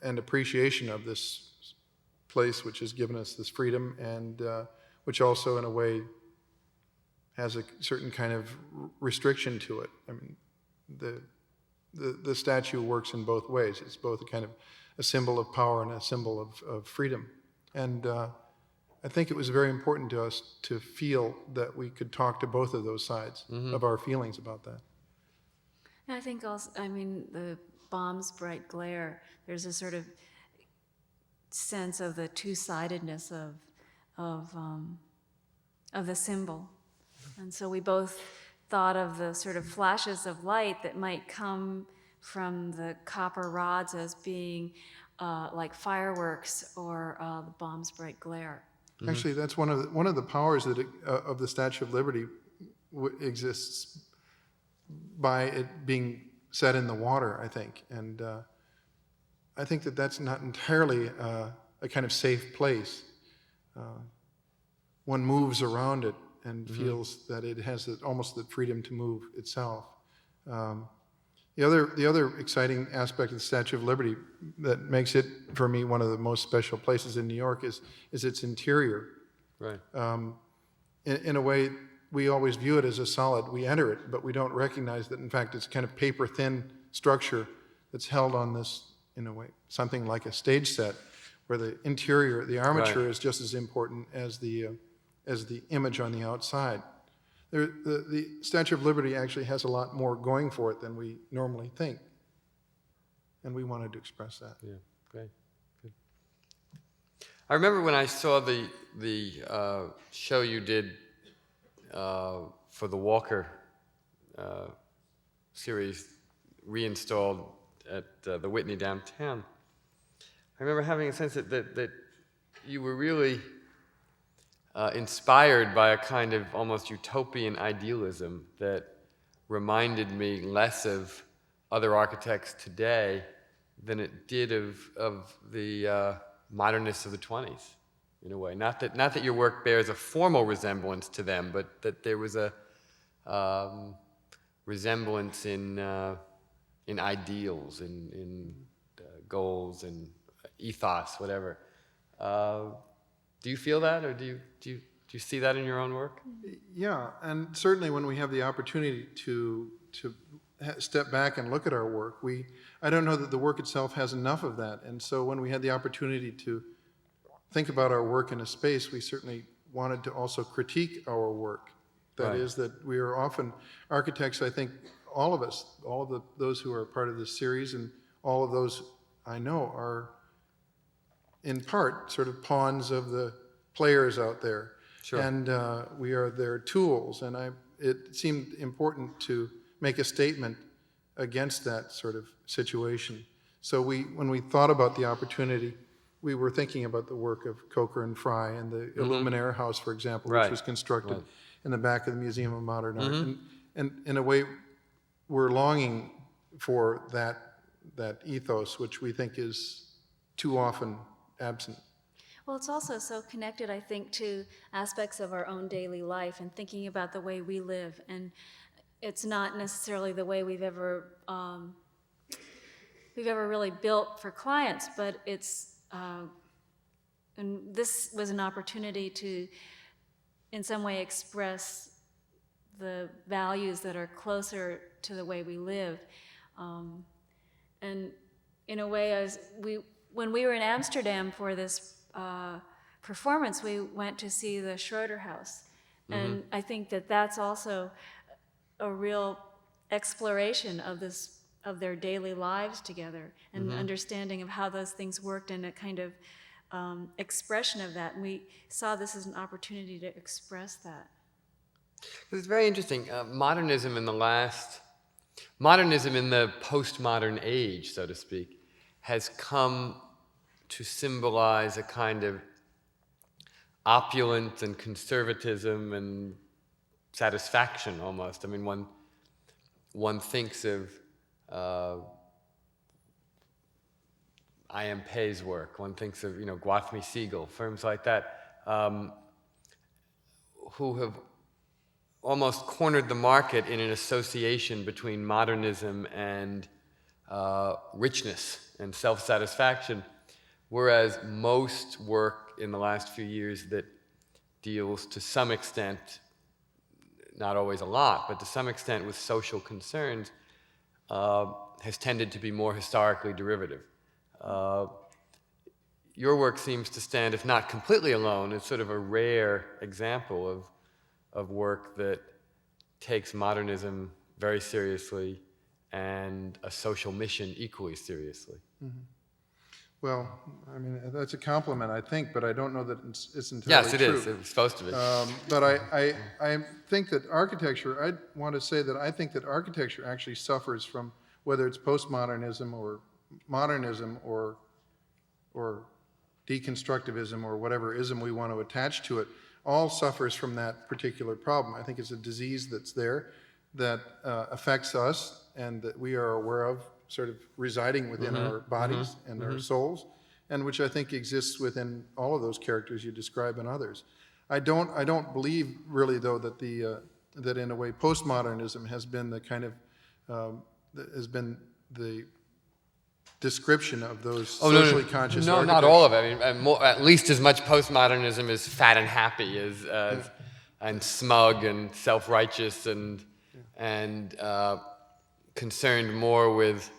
and appreciation of this place which has given us this freedom, and which also in a way has a certain kind of restriction to it. I mean, the statue works in both ways. It's both a kind of a symbol of power and a symbol of freedom. And I think it was very important to us to feel that we could talk to both of those sides of our feelings about that. And I think also, the bomb's bright glare, there's a sort of sense of the two-sidedness of the symbol. And so we both thought of the sort of flashes of light that might come from the copper rods as being like fireworks or the bomb's bright glare. Actually, that's one of the powers that of the Statue of Liberty exists by it being set in the water, I think. And I think that that's not entirely a kind of safe place. One moves around it, and feels that it has almost the freedom to move itself. The other exciting aspect of the Statue of Liberty that makes it, for me, one of the most special places in New York is its interior. Right. In a way, we always view it as a solid. We enter it, but we don't recognize that, in fact, it's kind of paper-thin structure that's held on this, in a way, something like a stage set, where the interior, the armature, is just as important as the image on the outside. The Statue of Liberty actually has a lot more going for it than we normally think, and we wanted to express that. Yeah, great. Good. I remember when I saw the show you did for the Walker series reinstalled at the Whitney downtown. I remember having a sense that you were really inspired by a kind of almost utopian idealism that reminded me less of other architects today than it did of the modernists of the 20s, in a way. Not that your work bears a formal resemblance to them, but that there was a resemblance in ideals, in goals, and ethos, whatever. Do you feel that, or do you see that in your own work? Yeah, and certainly when we have the opportunity to step back and look at our work, I don't know that the work itself has enough of that. And so when we had the opportunity to think about our work in a space, we certainly wanted to also critique our work. That is, that we are often architects, I think, all of us, those who are part of this series, and all of those I know are in part sort of pawns of the players out there. Sure. And we are their tools, and it seemed important to make a statement against that sort of situation. So when we thought about the opportunity, we were thinking about the work of Coker and Fry and the Illuminaire House, for example, which was constructed in the back of the Museum of Modern Art. And in a way, we're longing for that ethos, which we think is too often absent. Well, it's also so connected, I think, to aspects of our own daily life and thinking about the way we live. And it's not necessarily the way we've ever really built for clients, but it's and this was an opportunity to, in some way, express the values that are closer to the way we live. And in a way, when we were in Amsterdam for this performance, we went to see the Schroeder House. And I think that that's also a real exploration of their daily lives together, and understanding of how those things worked, and a kind of expression of that. And we saw this as an opportunity to express that. It's very interesting. Modernism in the postmodern age, so to speak, has come to symbolize a kind of opulence and conservatism and satisfaction, almost. I mean, one thinks of I.M. Pei's work. One thinks of Gwathmey Siegel, firms like that, who have almost cornered the market in an association between modernism and richness and self-satisfaction, whereas most work in the last few years that deals to some extent, not always a lot, but to some extent with social concerns, has tended to be more historically derivative. Your work seems to stand, if not completely alone, as sort of a rare example of work that takes modernism very seriously and a social mission equally seriously. Mm-hmm. Well, I mean, that's a compliment, I think, but I don't know that it's entirely true. Yes, it is. It's supposed to be. But I think that architecture, I want to say that I think that architecture actually suffers from, whether it's postmodernism or modernism or deconstructivism or whatever ism we want to attach to it, all suffers from that particular problem. I think it's a disease that's there that affects us and that we are aware of, sort of residing within our bodies and our souls, and which I think exists within all of those characters you describe and others. I don't believe really, though, that that in a way postmodernism has been the kind of has been the description of those socially conscious No, architects. not all of it. I mean, at least as much postmodernism as fat and happy and smug and self-righteous and concerned more with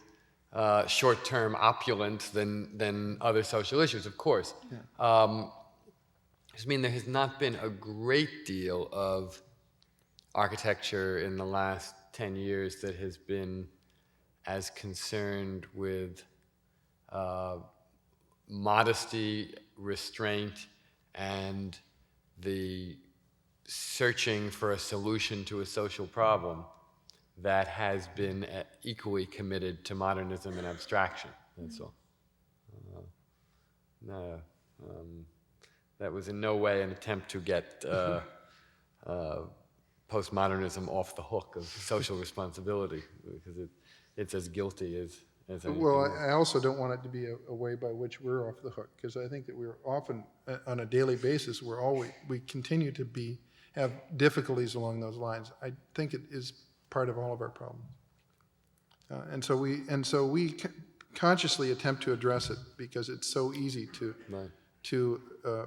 short-term opulence than other social issues, of course. Yeah. I mean, there has not been a great deal of architecture in the last 10 years that has been as concerned with modesty, restraint, and the searching for a solution to a social problem that has been equally committed to modernism and abstraction. That's all. That was in no way an attempt to get postmodernism off the hook of social responsibility, because it's as guilty as anything Well, else. I also don't want it to be a way by which we're off the hook, because I think that we're often, on a daily basis, we continue to have difficulties along those lines. I think it is part of all of our problems, and so we consciously attempt to address it because it's so easy to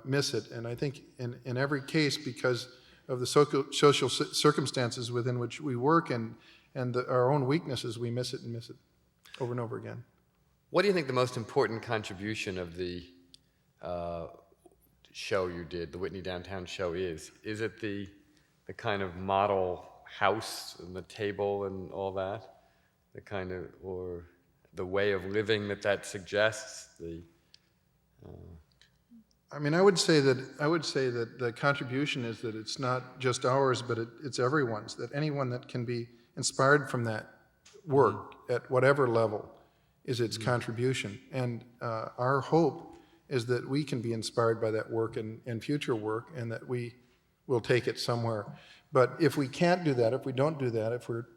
miss it. And I think in every case, because of the social circumstances within which we work and our own weaknesses, we miss it over and over again. What do you think the most important contribution of the show you did, the Whitney Downtown show, is? Is it the kind of model house and the table and all that? The kind of, or the way of living that suggests? I mean, I would say that the contribution is that it's not just ours, but it's everyone's. That anyone that can be inspired from that work at whatever level is its contribution. And our hope is that we can be inspired by that work and future work, and that we will take it somewhere. But if we can't do that, if we don't do that, if we're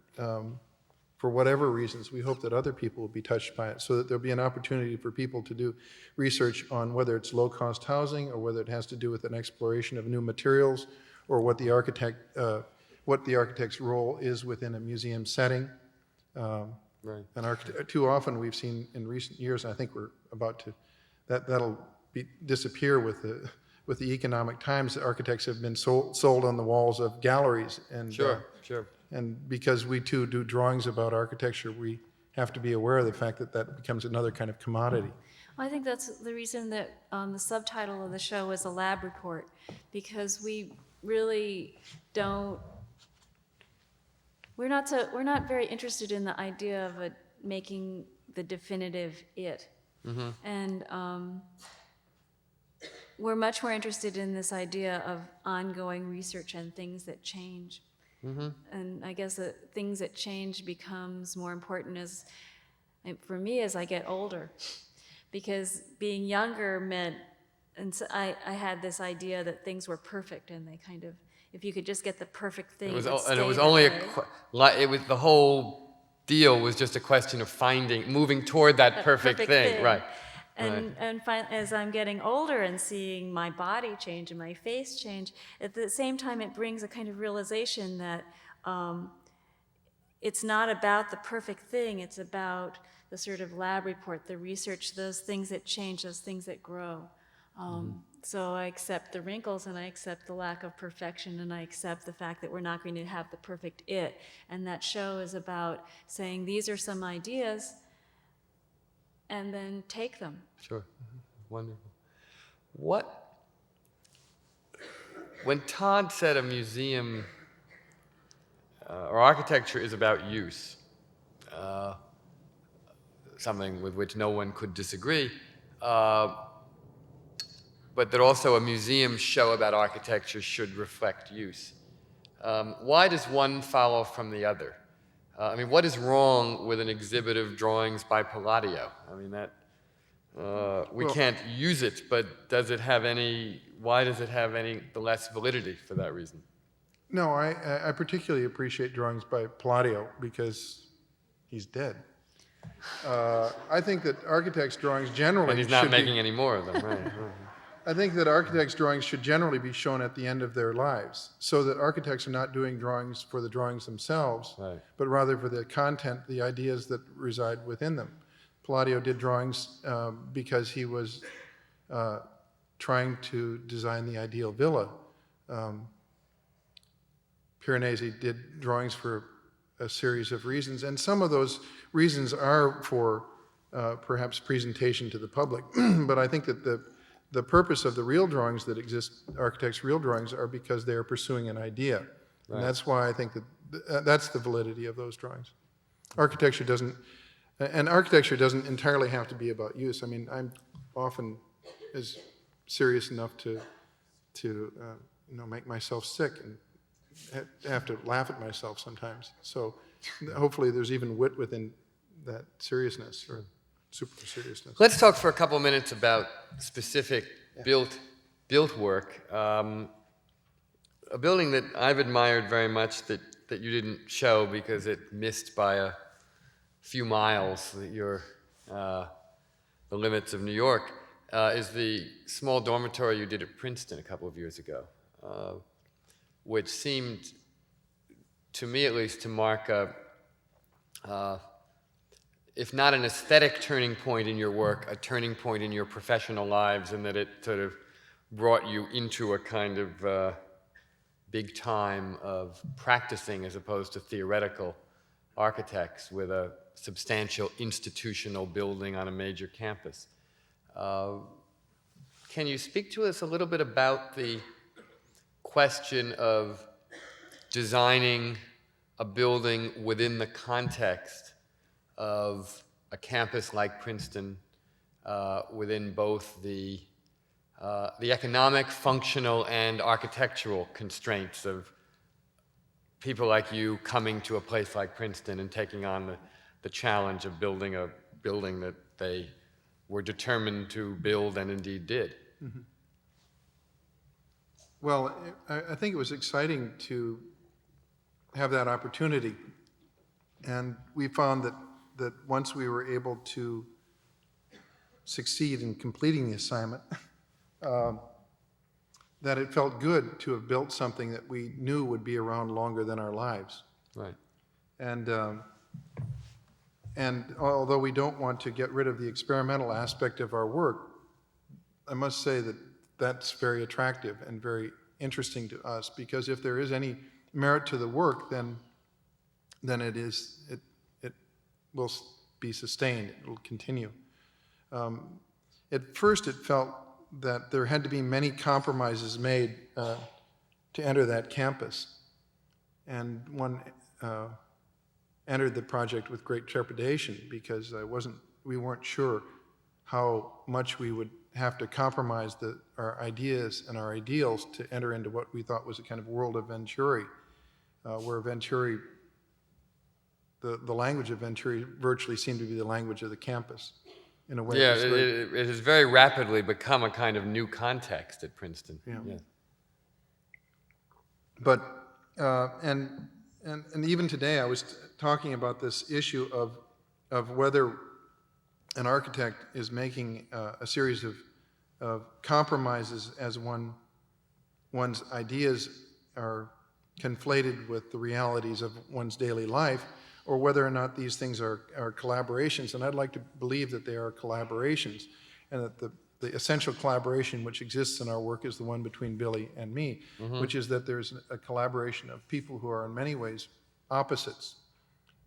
for whatever reasons, we hope that other people will be touched by it, so that there'll be an opportunity for people to do research on whether it's low-cost housing, or whether it has to do with an exploration of new materials, or what the architect's role is within a museum setting. Right. And too often we've seen in recent years, and I think we're about to, that'll disappear with the economic times. That architects have been sold on the walls of galleries, and Sure. And because we too do drawings about architecture, we have to be aware of the fact that becomes another kind of commodity. Well, I think that's the reason that the subtitle of the show is a lab report, because we really don't. We're not very interested in the idea of making the definitive it, and we're much more interested in this idea of ongoing research and things that change. And I guess that things that change becomes more important for me as I get older, because being younger meant, and so I had this idea that things were perfect, and they kind of, if you could just get the perfect thing, It was only the whole deal was just a question of moving toward that perfect thing, right? And as I'm getting older and seeing my body change and my face change, at the same time it brings a kind of realization that it's not about the perfect thing, it's about the sort of lab report, the research, those things that change, those things that grow. So I accept the wrinkles, and I accept the lack of perfection, and I accept the fact that we're not going to have the perfect it. And that show is about saying, these are some ideas, and then take them. Sure. Wonderful. When Todd said a museum or architecture is about use, something with which no one could disagree, but that also a museum show about architecture should reflect use. Why does one follow from the other? I mean, what is wrong with an exhibit of drawings by Palladio? I mean, we can't use it, but why does it have any the less validity for that reason? No, I particularly appreciate drawings by Palladio because he's dead. I think that architects' drawings generally And he's not making any more of them, right? I think that architects' drawings should generally be shown at the end of their lives, so that architects are not doing drawings for the drawings themselves, Right. but rather for the content, the ideas that reside within them. Palladio did drawings because he was trying to design the ideal villa. Piranesi did drawings for a series of reasons, and some of those reasons are for perhaps presentation to the public. But I think that the purpose of the real drawings that exist, architects' real drawings, are because they are pursuing an idea. Right. And that's why I think that that's the validity of those drawings. Architecture doesn't entirely have to be about use. I mean, I'm often is serious enough to make myself sick and have to laugh at myself sometimes. So hopefully there's even wit within that seriousness or super seriousness. Let's talk for a couple minutes about specific built work. A building that I've admired very much that you didn't show because it missed by a few miles the limits of New York is the small dormitory you did at Princeton a couple of years ago, which seemed, to me at least, to mark if not an aesthetic turning point in your work, a turning point in your professional lives, and that it sort of brought you into a kind of big time of practicing as opposed to theoretical architects with a substantial institutional building on a major campus. Can you speak to us a little bit about the question of designing a building within the context of a campus like Princeton, within both the economic, functional, and architectural constraints of people like you coming to a place like Princeton and taking on the challenge of building a building that they were determined to build and indeed did? Mm-hmm. Well, I think it was exciting to have that opportunity. And we found that once we were able to succeed in completing the assignment, that it felt good to have built something that we knew would be around longer than our lives. Right. And although we don't want to get rid of the experimental aspect of our work, I must say that that's very attractive and very interesting to us, because if there is any merit to the work, then it will be sustained, it will continue. At first it felt that there had to be many compromises made to enter that campus, and one entered the project with great trepidation because we weren't sure how much we would have to compromise our ideas and our ideals to enter into what we thought was a kind of world of Venturi, where Venturi, the language of Venturi virtually seemed to be the language of the campus in a way. Yeah, it has very rapidly become a kind of new context at Princeton. Yeah. Yeah. But and even today, I was talking about this issue of whether an architect is making a series of compromises as one's ideas are conflated with the realities of one's daily life, or whether or not these things are collaborations. And I'd like to believe that they are collaborations, and that the essential collaboration which exists in our work is the one between Billie and me, which is that there's a collaboration of people who are in many ways opposites.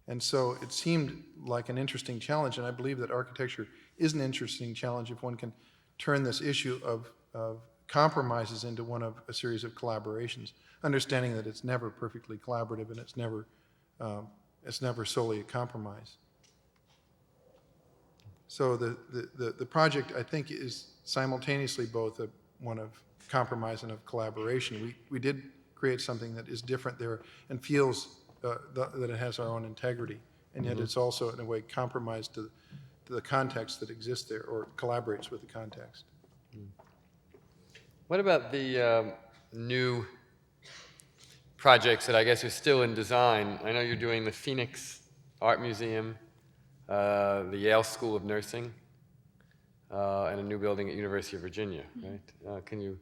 And so it seemed like an interesting challenge, and I believe that architecture is an interesting challenge if one can turn this issue of compromises into one of a series of collaborations, understanding that it's never perfectly collaborative and it's never solely a compromise. So the project, I think, is simultaneously both one of compromise and of collaboration. We did create something that is different there and feels that it has our own integrity, and yet it's also in a way compromised to the context that exists there, or collaborates with the context. What about the new projects that I guess are still in design? I know you're doing the Phoenix Art Museum, the Yale School of Nursing. and a new building at University of Virginia, right? Can you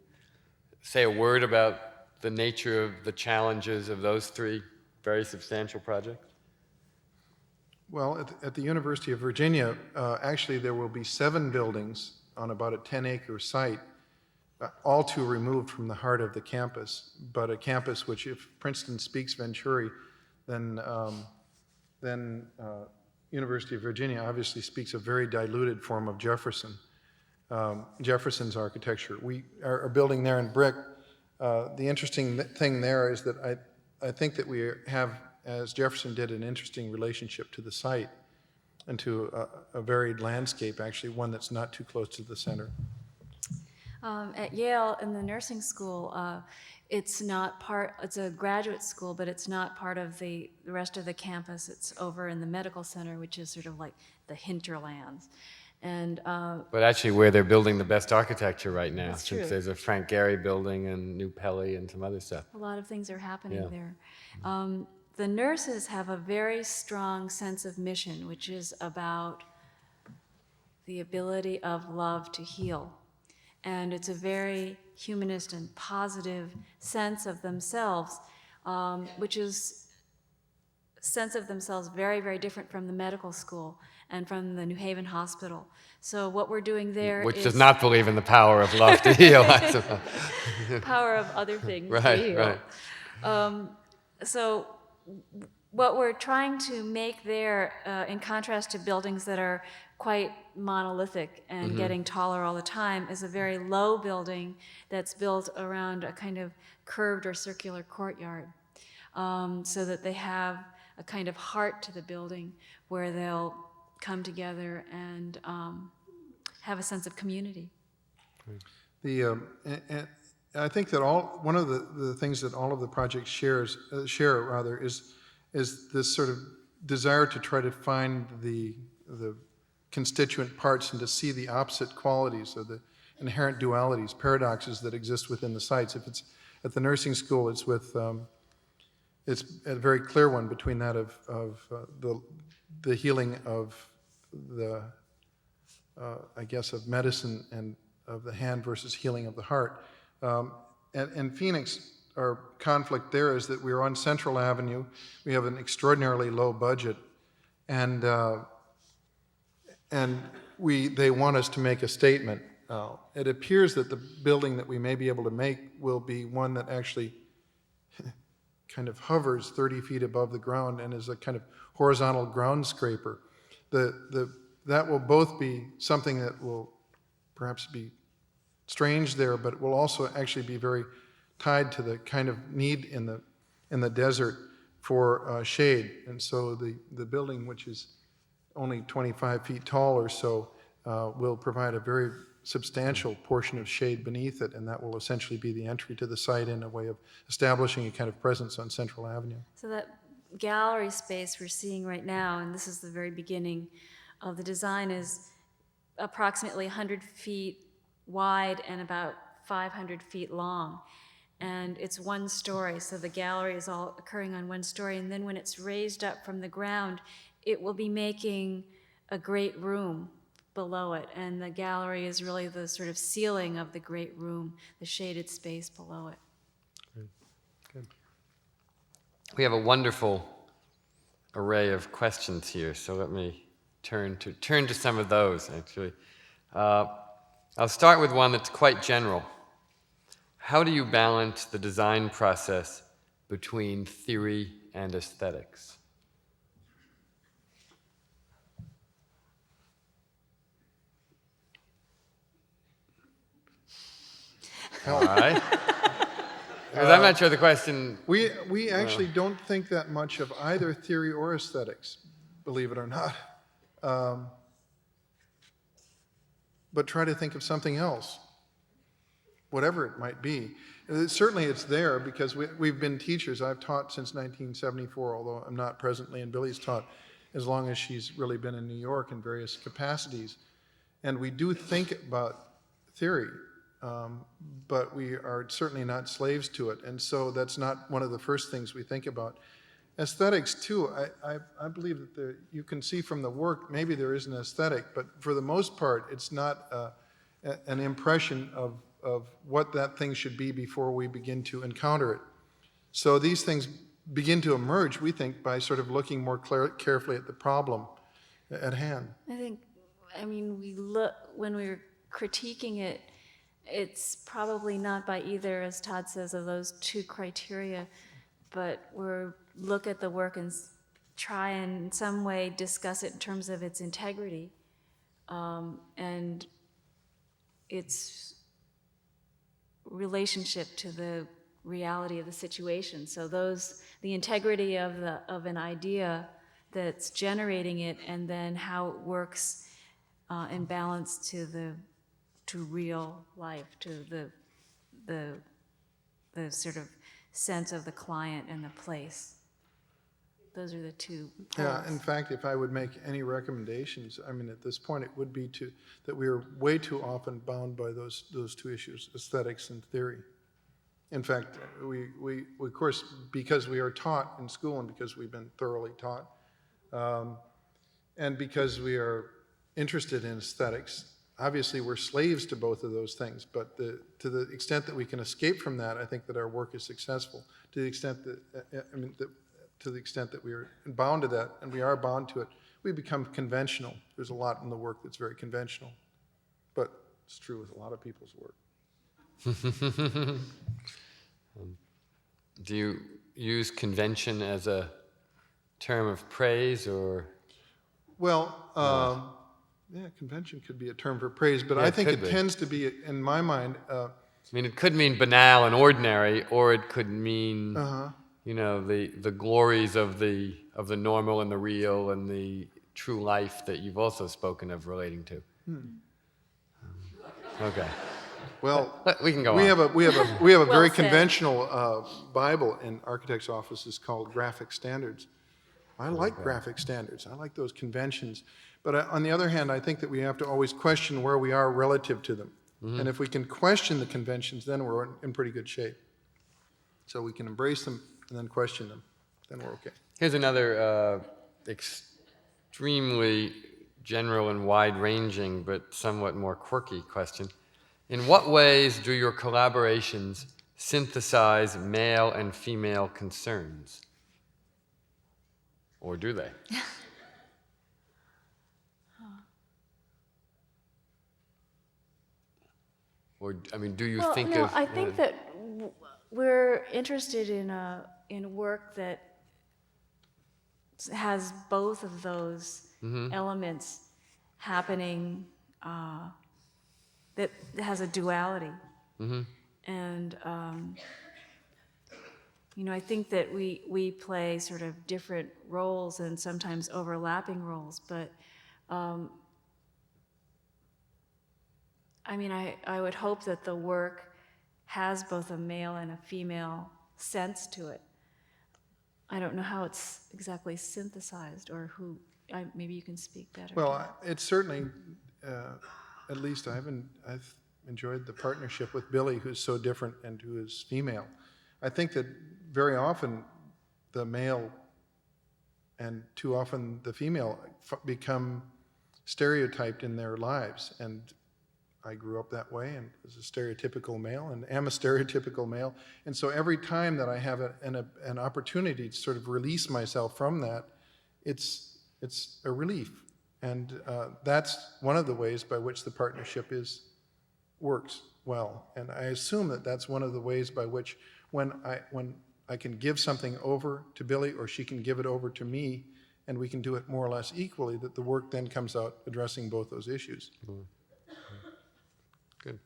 say a word about the nature of the challenges of those three very substantial projects? Well, at the University of Virginia, actually there will be 7 buildings on about a 10-acre site, all too removed from the heart of the campus, but a campus which, if Princeton speaks Venturi, then University of Virginia obviously speaks a very diluted form of Jefferson, Jefferson's architecture. We are building there in brick. The interesting thing there is that I think that we have, as Jefferson did, an interesting relationship to the site and to a varied landscape, actually, one that's not too close to the center. At Yale, in the nursing school, it's a graduate school, but it's not part of the rest of the campus. It's over in the medical center, which is sort of like the hinterlands. And But actually where they're building the best architecture right now, That's since true. there's a Frank Gehry building and New Pelly and some other stuff. a lot of things are happening Yeah. there. The nurses have a very strong sense of mission, which is about the ability of love to heal. And it's a very humanist and positive sense of themselves, which is sense of themselves very, very different from the medical school and from the New Haven Hospital. So what we're doing there Which is does not believe in the power of love to heal, I suppose. power of other things to Right, heal. right. So what we're trying to make there, in contrast to buildings that are quite monolithic and getting taller all the time, is a very low building that's built around a kind of curved or circular courtyard, so that they have a kind of heart to the building where they'll come together and have a sense of community. I think that one of the things that all of the projects share is this sort of desire to try to find the constituent parts and to see the opposite qualities or the inherent dualities, paradoxes that exist within the sites. If it's at the nursing school, it's a very clear one between that of the healing of I guess of medicine and of the hand versus healing of the heart. And Phoenix, our conflict there is that we're on Central Avenue. We have an extraordinarily low budget, and they want us to make a statement. It appears that the building that we may be able to make will be one that actually kind of hovers 30 feet above the ground and is a kind of horizontal ground scraper. That will both be something that will perhaps be strange there, but it will also actually be very tied to the kind of need in the desert for shade. And so the building, which is only 25 feet tall or so, will provide a very substantial portion of shade beneath it, and that will essentially be the entry to the site in a way of establishing a kind of presence on Central Avenue. So that gallery space we're seeing right now, and this is the very beginning of the design, is approximately 100 feet wide and about 500 feet long. And it's one story, so the gallery is all occurring on one story, and then when it's raised up from the ground, it will be making a great room below it, and the gallery is really the sort of ceiling of the great room, the shaded space below it. Good. We have a wonderful array of questions here, so let me turn to some of those, actually. I'll start with one that's quite general. How do you balance the design process between theory and aesthetics? All right. Because I'm not sure the question... We actually don't think that much of either theory or aesthetics, believe it or not. But try to think of something else, whatever it might be. Certainly it's there because we've been teachers. I've taught since 1974, although I'm not presently, and Billie's taught as long as she's really been in New York in various capacities. And we do think about theory, but we are certainly not slaves to it. And so that's not one of the first things we think about. aesthetics too, I believe that you can see from the work, maybe there is an aesthetic, but for the most part, it's not an impression of what that thing should be before we begin to encounter it. So these things begin to emerge, we think, by sort of looking more carefully at the problem at hand. I mean, when we're critiquing it, it's probably not by either, as Todd says, of those two criteria, but we're look at the work and try and in some way discuss it in terms of its integrity and its relationship to the reality of the situation. So the integrity of an idea that's generating it, and then how it works in balance to real life, to the sort of sense of the client and the place. Those are the two poles. Yeah, in fact, if I would make any recommendations, I mean, at this point, it would be that we are way too often bound by those two issues, aesthetics and theory. In fact, we of course, because we are taught in school and because we've been thoroughly taught, and because we are interested in aesthetics, obviously we're slaves to both of those things, but to the extent that we can escape from that, I think that our work is successful. To the extent that, to the extent that we are bound to that, and we are bound to it, we become conventional. There's a lot in the work that's very conventional, but it's true with a lot of people's work. Do you use convention as a term of praise, or? Well, yeah, convention could be a term for praise, but I think it tends to be, in my mind... I mean, it could mean banal and ordinary, or it could mean, you know, the glories of the normal and the real and the true life that you've also spoken of relating to. Okay. Well, we can go on. We have a Well very said. conventional Bible in architects' offices called graphic standards. I like graphic standards. I like those conventions. But on the other hand, I think that we have to always question where we are relative to them. Mm-hmm. And if we can question the conventions, then we're in pretty good shape. So we can embrace them and then question them. Then we're okay. Here's another extremely general and wide-ranging, but somewhat more quirky question. In what ways do your collaborations synthesize male and female concerns? Or do they? Or, I mean, do you think of... I think that we're interested in work that has both of those elements happening, that has a duality. And, you know, I think that we play sort of different roles and sometimes overlapping roles, but I mean, I would hope that the work has both a male and a female sense to it. I don't know how it's exactly synthesized, or maybe you can speak better. Well, it's certainly, at least I've enjoyed the partnership with Billie, who's so different and who is female. I think that very often the male and too often the female become stereotyped in their lives, and I grew up that way and was a stereotypical male and am a stereotypical male. And so every time that I have an opportunity to sort of release myself from that, it's a relief. And that's one of the ways by which the partnership works well. And I assume that that's one of the ways by which when I can give something over to Billie, or she can give it over to me, and we can do it more or less equally, that the work then comes out addressing both those issues. Good.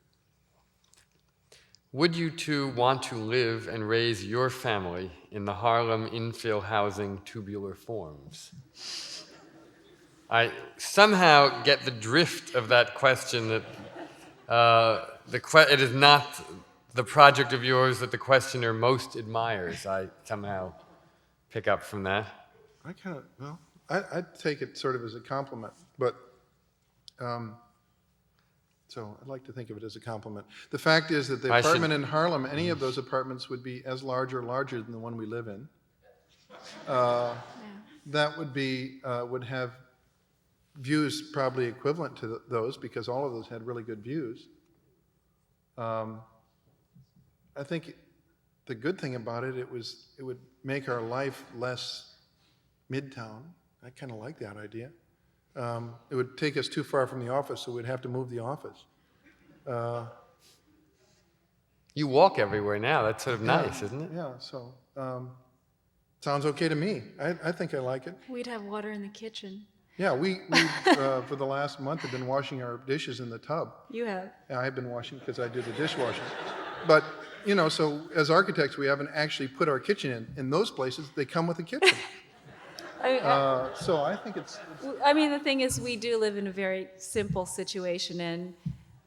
Would you two want to live and raise your family in the Harlem infill housing tubular forms? I somehow get the drift of that question, that it is not the project of yours that the questioner most admires. I somehow pick up from that. I take it sort of as a compliment, but so I'd like to think of it as a compliment. The fact is that the apartment in Harlem, any of those apartments would be as large or larger than the one we live in. that would have views probably equivalent to those, because all of those had really good views. I think the good thing about it, it would make our life less midtown. I kind of like that idea. It would take us too far from the office, so we'd have to move the office. You walk everywhere now. That's sort of nice, isn't it? Yeah, so sounds okay to me. I think I like it. We'd have water in the kitchen. Yeah, we for the last month have been washing our dishes in the tub. You have. Yeah, I've been washing because I do the dishwashing. But, you know, so as architects, we haven't actually put our kitchen in. In those places, they come with a kitchen. So I think it's... I mean, the thing is, we do live in a very simple situation and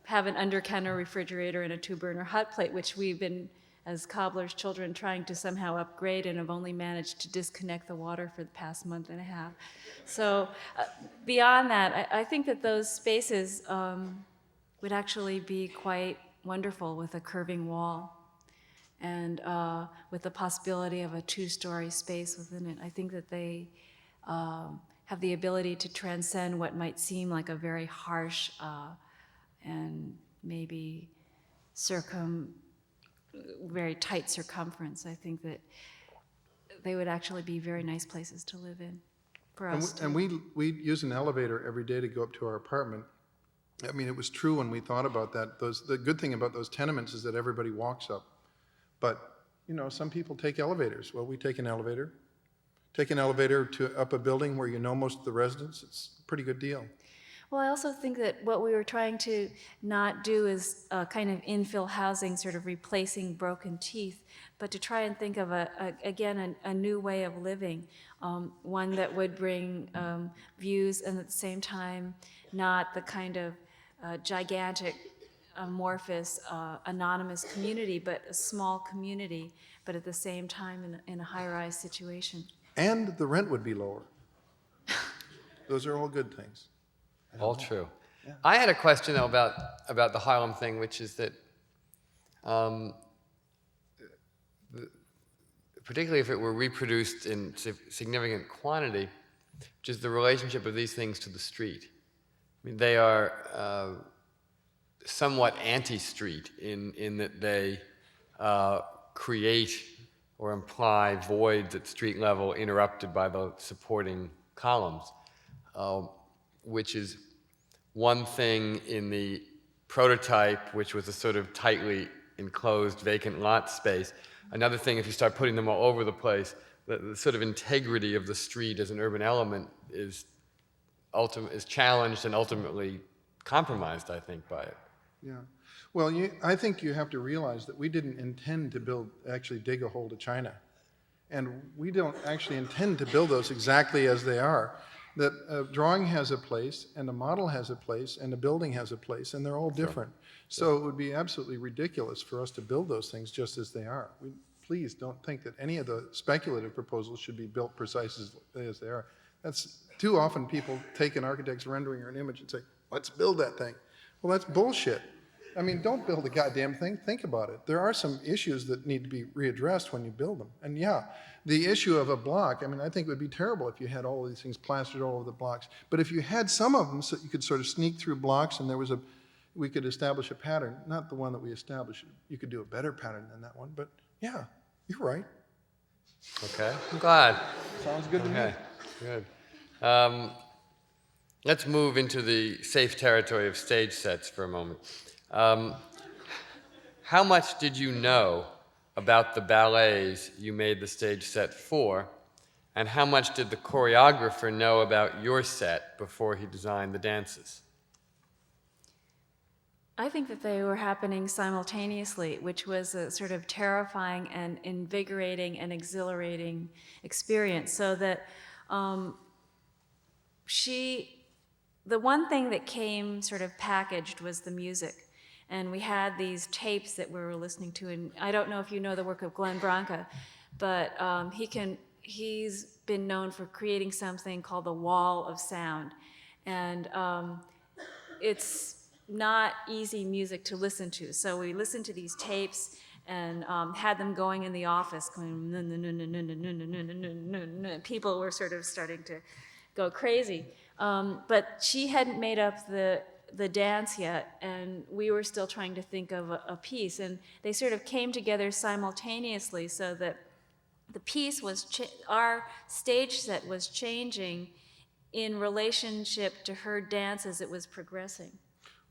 have an under-counter refrigerator and a two-burner hot plate, which we've been, as cobbler's children, trying to somehow upgrade and have only managed to disconnect the water for the past month and a half. So beyond that, I think that those spaces would actually be quite wonderful with a curving wall and with the possibility of a two-story space within it. I think that they have the ability to transcend what might seem like a very harsh and maybe very tight circumference. I think that they would actually be very nice places to live in for us. And we use an elevator every day to go up to our apartment. I mean, it was true when we thought about that. The good thing about those tenements is that everybody walks up. But, you know, some people take elevators. Well, we take an elevator. Take an elevator up a building where you know most of the residents. It's a pretty good deal. Well, I also think that what we were trying to not do is kind of infill housing, sort of replacing broken teeth, but to try and think of, again, a new way of living, one that would bring views and at the same time not the kind of gigantic, amorphous, anonymous community, but a small community, but at the same time in a high-rise situation. And the rent would be lower. Those are all good things. All true. Yeah. I had a question, though, about the Harlem thing, which is that, particularly if it were reproduced in significant quantity, which is the relationship of these things to the street. I mean, they are somewhat anti-street in that they create or imply voids at street level interrupted by the supporting columns. Which is one thing in the prototype, which was a sort of tightly enclosed vacant lot space. Another thing, if you start putting them all over the place, the sort of integrity of the street as an urban element is challenged and ultimately compromised, I think, by it. Yeah. Well, I think you have to realize that we didn't intend to actually dig a hole to China. And we don't actually intend to build those exactly as they are. That a drawing has a place, and a model has a place, and a building has a place, and they're all different. So it would be absolutely ridiculous for us to build those things just as they are. Please don't think that any of the speculative proposals should be built precisely as they are. That's too often people take an architect's rendering or an image and say, let's build that thing. Well, that's bullshit. I mean, don't build a goddamn thing. Think about it. There are some issues that need to be readdressed when you build them. And yeah, the issue of a block, I mean, I think it would be terrible if you had all of these things plastered all over the blocks. But if you had some of them so you could sort of sneak through blocks and we could establish a pattern, not the one that we established. You could do a better pattern than that one. But yeah, you're right. Okay, I'm glad. Sounds good to me. Good. Let's move into the safe territory of stage sets for a moment. How much did you know about the ballets you made the stage set for, and how much did the choreographer know about your set before he designed the dances? I think that they were happening simultaneously, which was a sort of terrifying and invigorating and exhilarating experience. So that the one thing that came sort of packaged was the music. And we had these tapes that we were listening to, and I don't know if you know the work of Glenn Branca, but he's been known for creating something called the wall of sound. And it's not easy music to listen to. So we listened to these tapes, and had them going in the office, going, "No, no, no, no, no, no, no, no, no, no, no, no." People were sort of starting to go crazy. But she hadn't made up the dance yet, and we were still trying to think of a piece. And they sort of came together simultaneously, so that the piece was, our stage set was changing in relationship to her dance as it was progressing.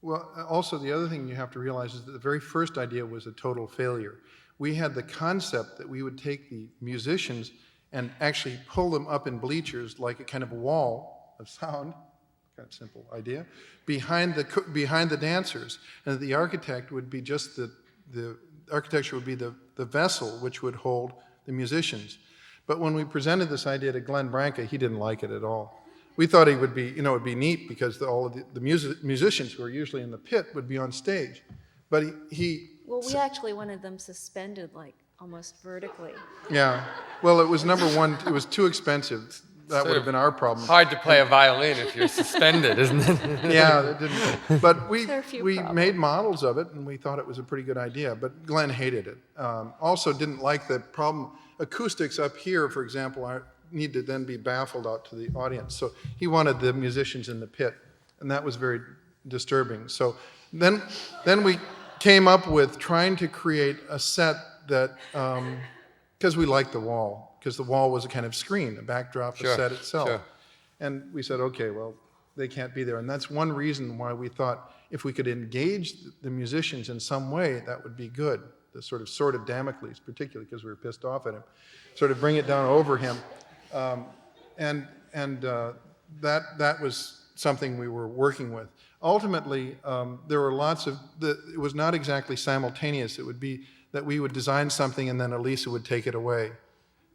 Well, also the other thing you have to realize is that the very first idea was a total failure. We had the concept that we would take the musicians and actually pull them up in bleachers like a kind of wall of sound, kind of simple idea, behind the dancers, and the architect would be just the architecture would be the vessel which would hold the musicians. But when we presented this idea to Glenn Branca, he didn't like it at all. We thought he would be, it'd be neat because all of the musicians who are usually in the pit would be on stage. But Well, we actually wanted them suspended, like almost vertically. Yeah. Well, it was number one, it was too expensive. That would have been our problem. Hard to play a violin if you're suspended, isn't it? Yeah, that didn't. But we problems. made models of it, and we thought it was a pretty good idea. But Glenn hated it. Also didn't like the problem. Acoustics up here, for example, need to then be baffled out to the audience. So he wanted the musicians in the pit, and that was very disturbing. So then we came up with trying to create a set that, because we liked the wall, because the wall was a kind of screen, a backdrop, a set itself. Sure. And we said, okay, well, they can't be there. And that's one reason why we thought if we could engage the musicians in some way, that would be good. The sort of sword of Damocles, particularly because we were pissed off at him, sort of bring it down over him. That was something we were working with. Ultimately, there were lots of, it was not exactly simultaneous. It would be that we would design something and then Elisa would take it away.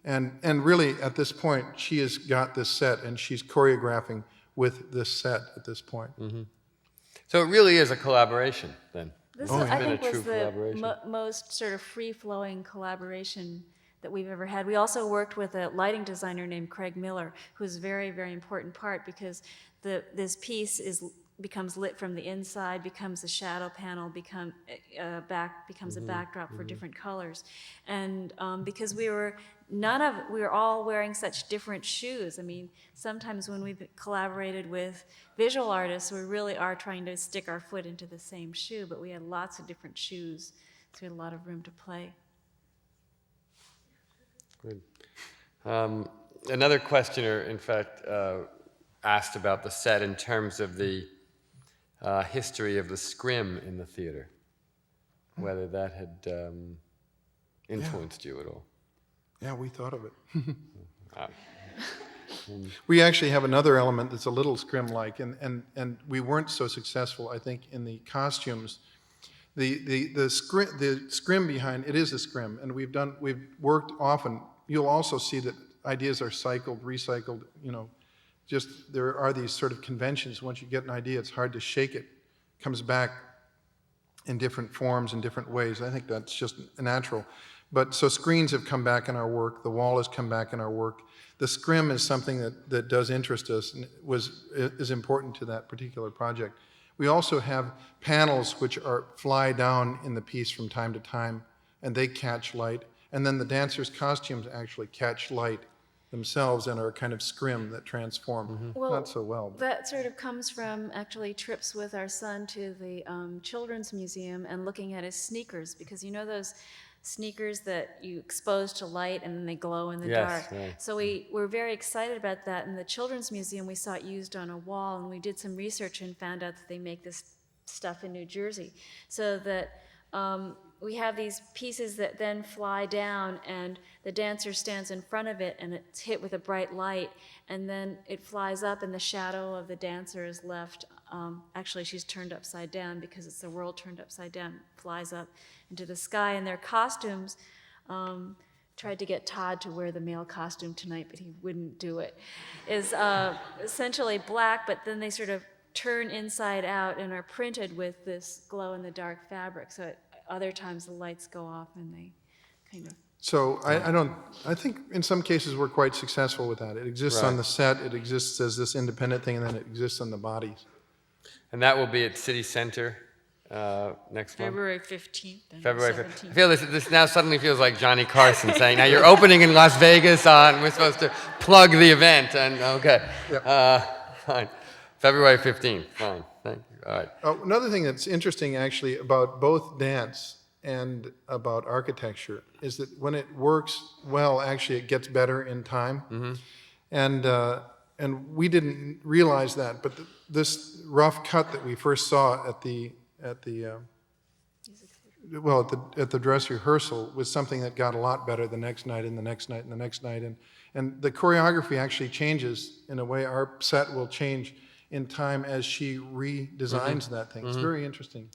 And really, at this point, she has got this set and she's choreographing with this set at this point. Mm-hmm. So it really is a collaboration, then. This, It's I been a think, was true the collaboration. most sort of free-flowing collaboration that we've ever had. We also worked with a lighting designer named Craig Miller, who's a very, very important part because this piece becomes lit from the inside, becomes a shadow panel, becomes a backdrop for different colors. And because we were all wearing such different shoes. I mean, sometimes when we've collaborated with visual artists, we really are trying to stick our foot into the same shoe, but we had lots of different shoes, so we had a lot of room to play. Good. Another questioner, in fact, asked about the set in terms of the history of the scrim in the theater, whether that had influenced you at all. Yeah, we thought of it. We actually have another element that's a little scrim-like, and we weren't so successful, I think, in the costumes. The scrim behind it is a scrim, and we've worked often. You'll also see that ideas are cycled, recycled. Just there are these sort of conventions. Once you get an idea, it's hard to shake it. It comes back in different forms, in different ways. I think that's just natural. But so screens have come back in our work. The wall has come back in our work. The scrim is something that does interest us and is important to that particular project. We also have panels which fly down in the piece from time to time, and they catch light. And then the dancers' costumes actually catch light themselves and are kind of scrim that transform. Mm-hmm. Well, not so well. But. That sort of comes from actually trips with our son to the Children's Museum and looking at his sneakers, because you know those sneakers that you expose to light and then they glow in the dark. Right. So we were very excited about that. In the Children's Museum, we saw it used on a wall, and we did some research and found out that they make this stuff in New Jersey. So that we have these pieces that then fly down, and the dancer stands in front of it, and it's hit with a bright light, and then it flies up, and the shadow of the dancer is left. Actually, she's turned upside down because it's the world turned upside down, flies up into the sky, and their costumes, tried to get Todd to wear the male costume tonight, but he wouldn't do it, is essentially black, but then they sort of turn inside out and are printed with this glow-in-the-dark fabric. So at other times the lights go off and they kind of... So I think in some cases we're quite successful with that. It exists on the set, it exists as this independent thing, and then it exists on the bodies. And that will be at City Center Next one. February 15th and February 17th. 15th. I feel this now suddenly feels like Johnny Carson saying, now you're opening in Las Vegas we're supposed to plug the event, and okay. Fine. February 15th, fine, thank you, all right. Another thing that's interesting actually about both dance and about architecture is that when it works well, actually it gets better in time. And we didn't realize that, but this rough cut that we first saw at the dress rehearsal was something that got a lot better the next night and the next night and the next night. And the choreography actually changes in a way. Our set will change in time as she redesigns that thing. It's very interesting.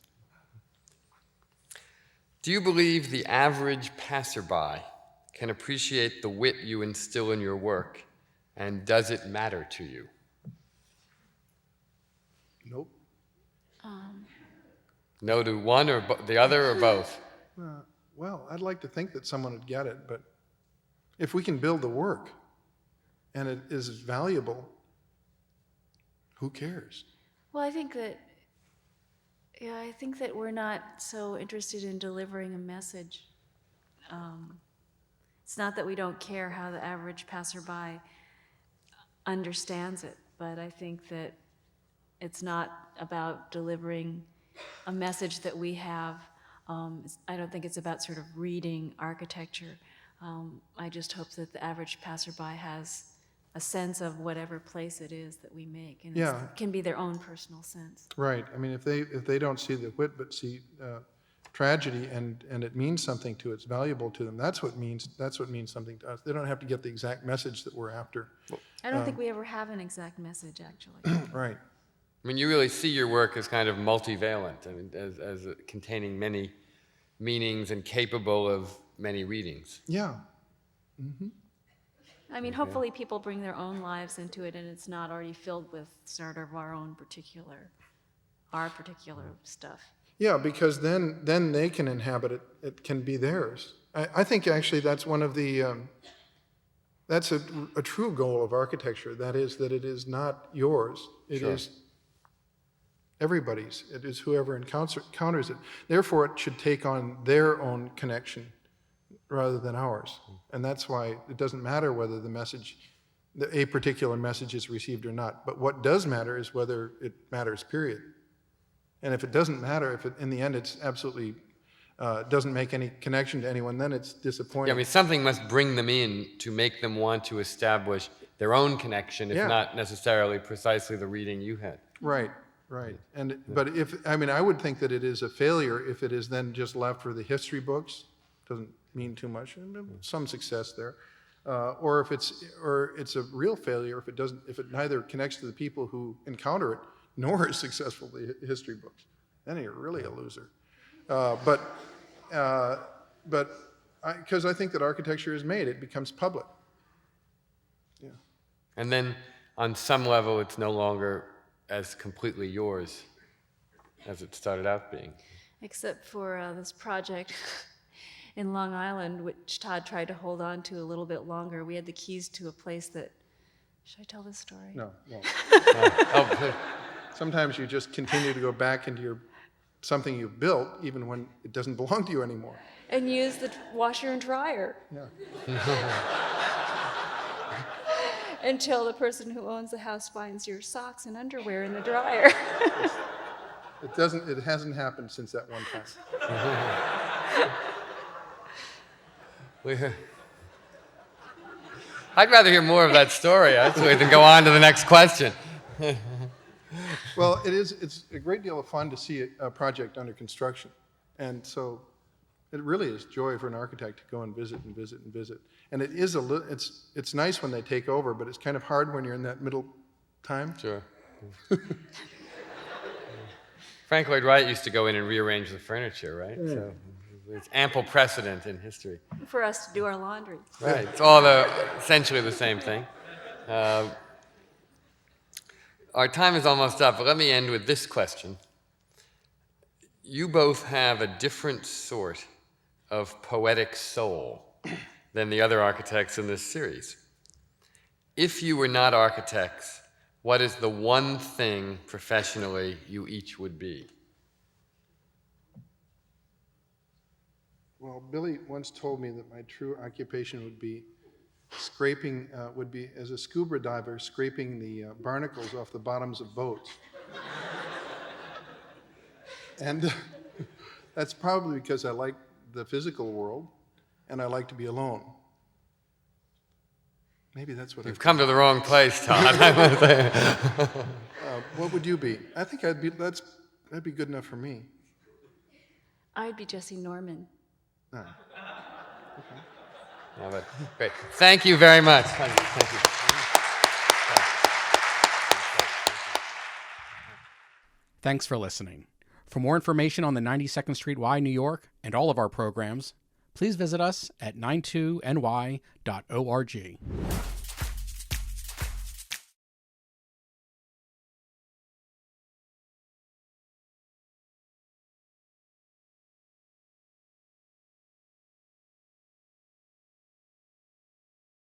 Do you believe the average passerby can appreciate the wit you instill in your work, and does it matter to you? Nope. No to one or the other or both? Well, I'd like to think that someone would get it, but if we can build the work and it is valuable, who cares? Well, I think that we're not so interested in delivering a message. It's not that we don't care how the average passerby understands it, but I think that it's not about delivering a message that we have. I don't think it's about sort of reading architecture. I just hope that the average passerby has a sense of whatever place it is that we make, and it can be their own personal sense. Right. I mean, if they don't see the wit but see tragedy and it means something to, it's valuable to them. That's what means something to us. They don't have to get the exact message that we're after. I don't think we ever have an exact message, actually. Right. I mean, you really see your work as kind of multivalent, I mean, as containing many meanings and capable of many readings. Yeah. I mean, hopefully people bring their own lives into it, and it's not already filled with sort of our particular stuff. Yeah, because then they can inhabit it. It can be theirs. I think actually that's one of the that's a true goal of architecture. That is that it is not yours. It is everybody's. It is whoever encounters it. Therefore, it should take on their own connection rather than ours. And that's why it doesn't matter whether a particular message is received or not. But what does matter is whether it matters, period. And if it doesn't matter, if in the end it's absolutely doesn't make any connection to anyone, then it's disappointing. Yeah, I mean, something must bring them in to make them want to establish their own connection, if not necessarily precisely the reading you had. Right. But I would think that it is a failure if it is then just left for the history books. Doesn't mean too much. Some success there, or it's a real failure if it neither connects to the people who encounter it nor is successful the history books. Then you're really a loser. Because I think that architecture is made, it becomes public. Yeah. And then on some level, it's no longer as completely yours as it started out being. Except for this project in Long Island, which Todd tried to hold on to a little bit longer. We had the keys to a place that... Should I tell this story? No. Won't. Please. Sometimes you just continue to go back into something you've built, even when it doesn't belong to you anymore. And use the washer and dryer. Yeah. Until the person who owns the house finds your socks and underwear in the dryer. It hasn't happened since that one time. I'd rather hear more of that story, actually, than go on to the next question. Well, it's a great deal of fun to see a project under construction. And so it really is joy for an architect to go and visit and visit and visit. And it is it's nice when they take over, but it's kind of hard when you're in that middle time. Sure. Frank Lloyd Wright used to go in and rearrange the furniture, right? Yeah. So there's ample precedent in history. For us to do our laundry. Right. It's all essentially the same thing. Our time is almost up, but let me end with this question. You both have a different sort of poetic soul than the other architects in this series. If you were not architects, what is the one thing professionally you each would be? Well, Billie once told me that my true occupation would be scraping, as a scuba diver, scraping the barnacles off the bottoms of boats. And that's probably because I like the physical world and I like to be alone. Maybe that's what You've come to the wrong place, Todd. what would you be? I think that'd be good enough for me. I'd be Jesse Norman. No. Yeah, but great. Thank you very much. Thank you. Thanks for listening. For more information on the 92nd Street Y, New York, and all of our programs, please visit us at 92ny.org.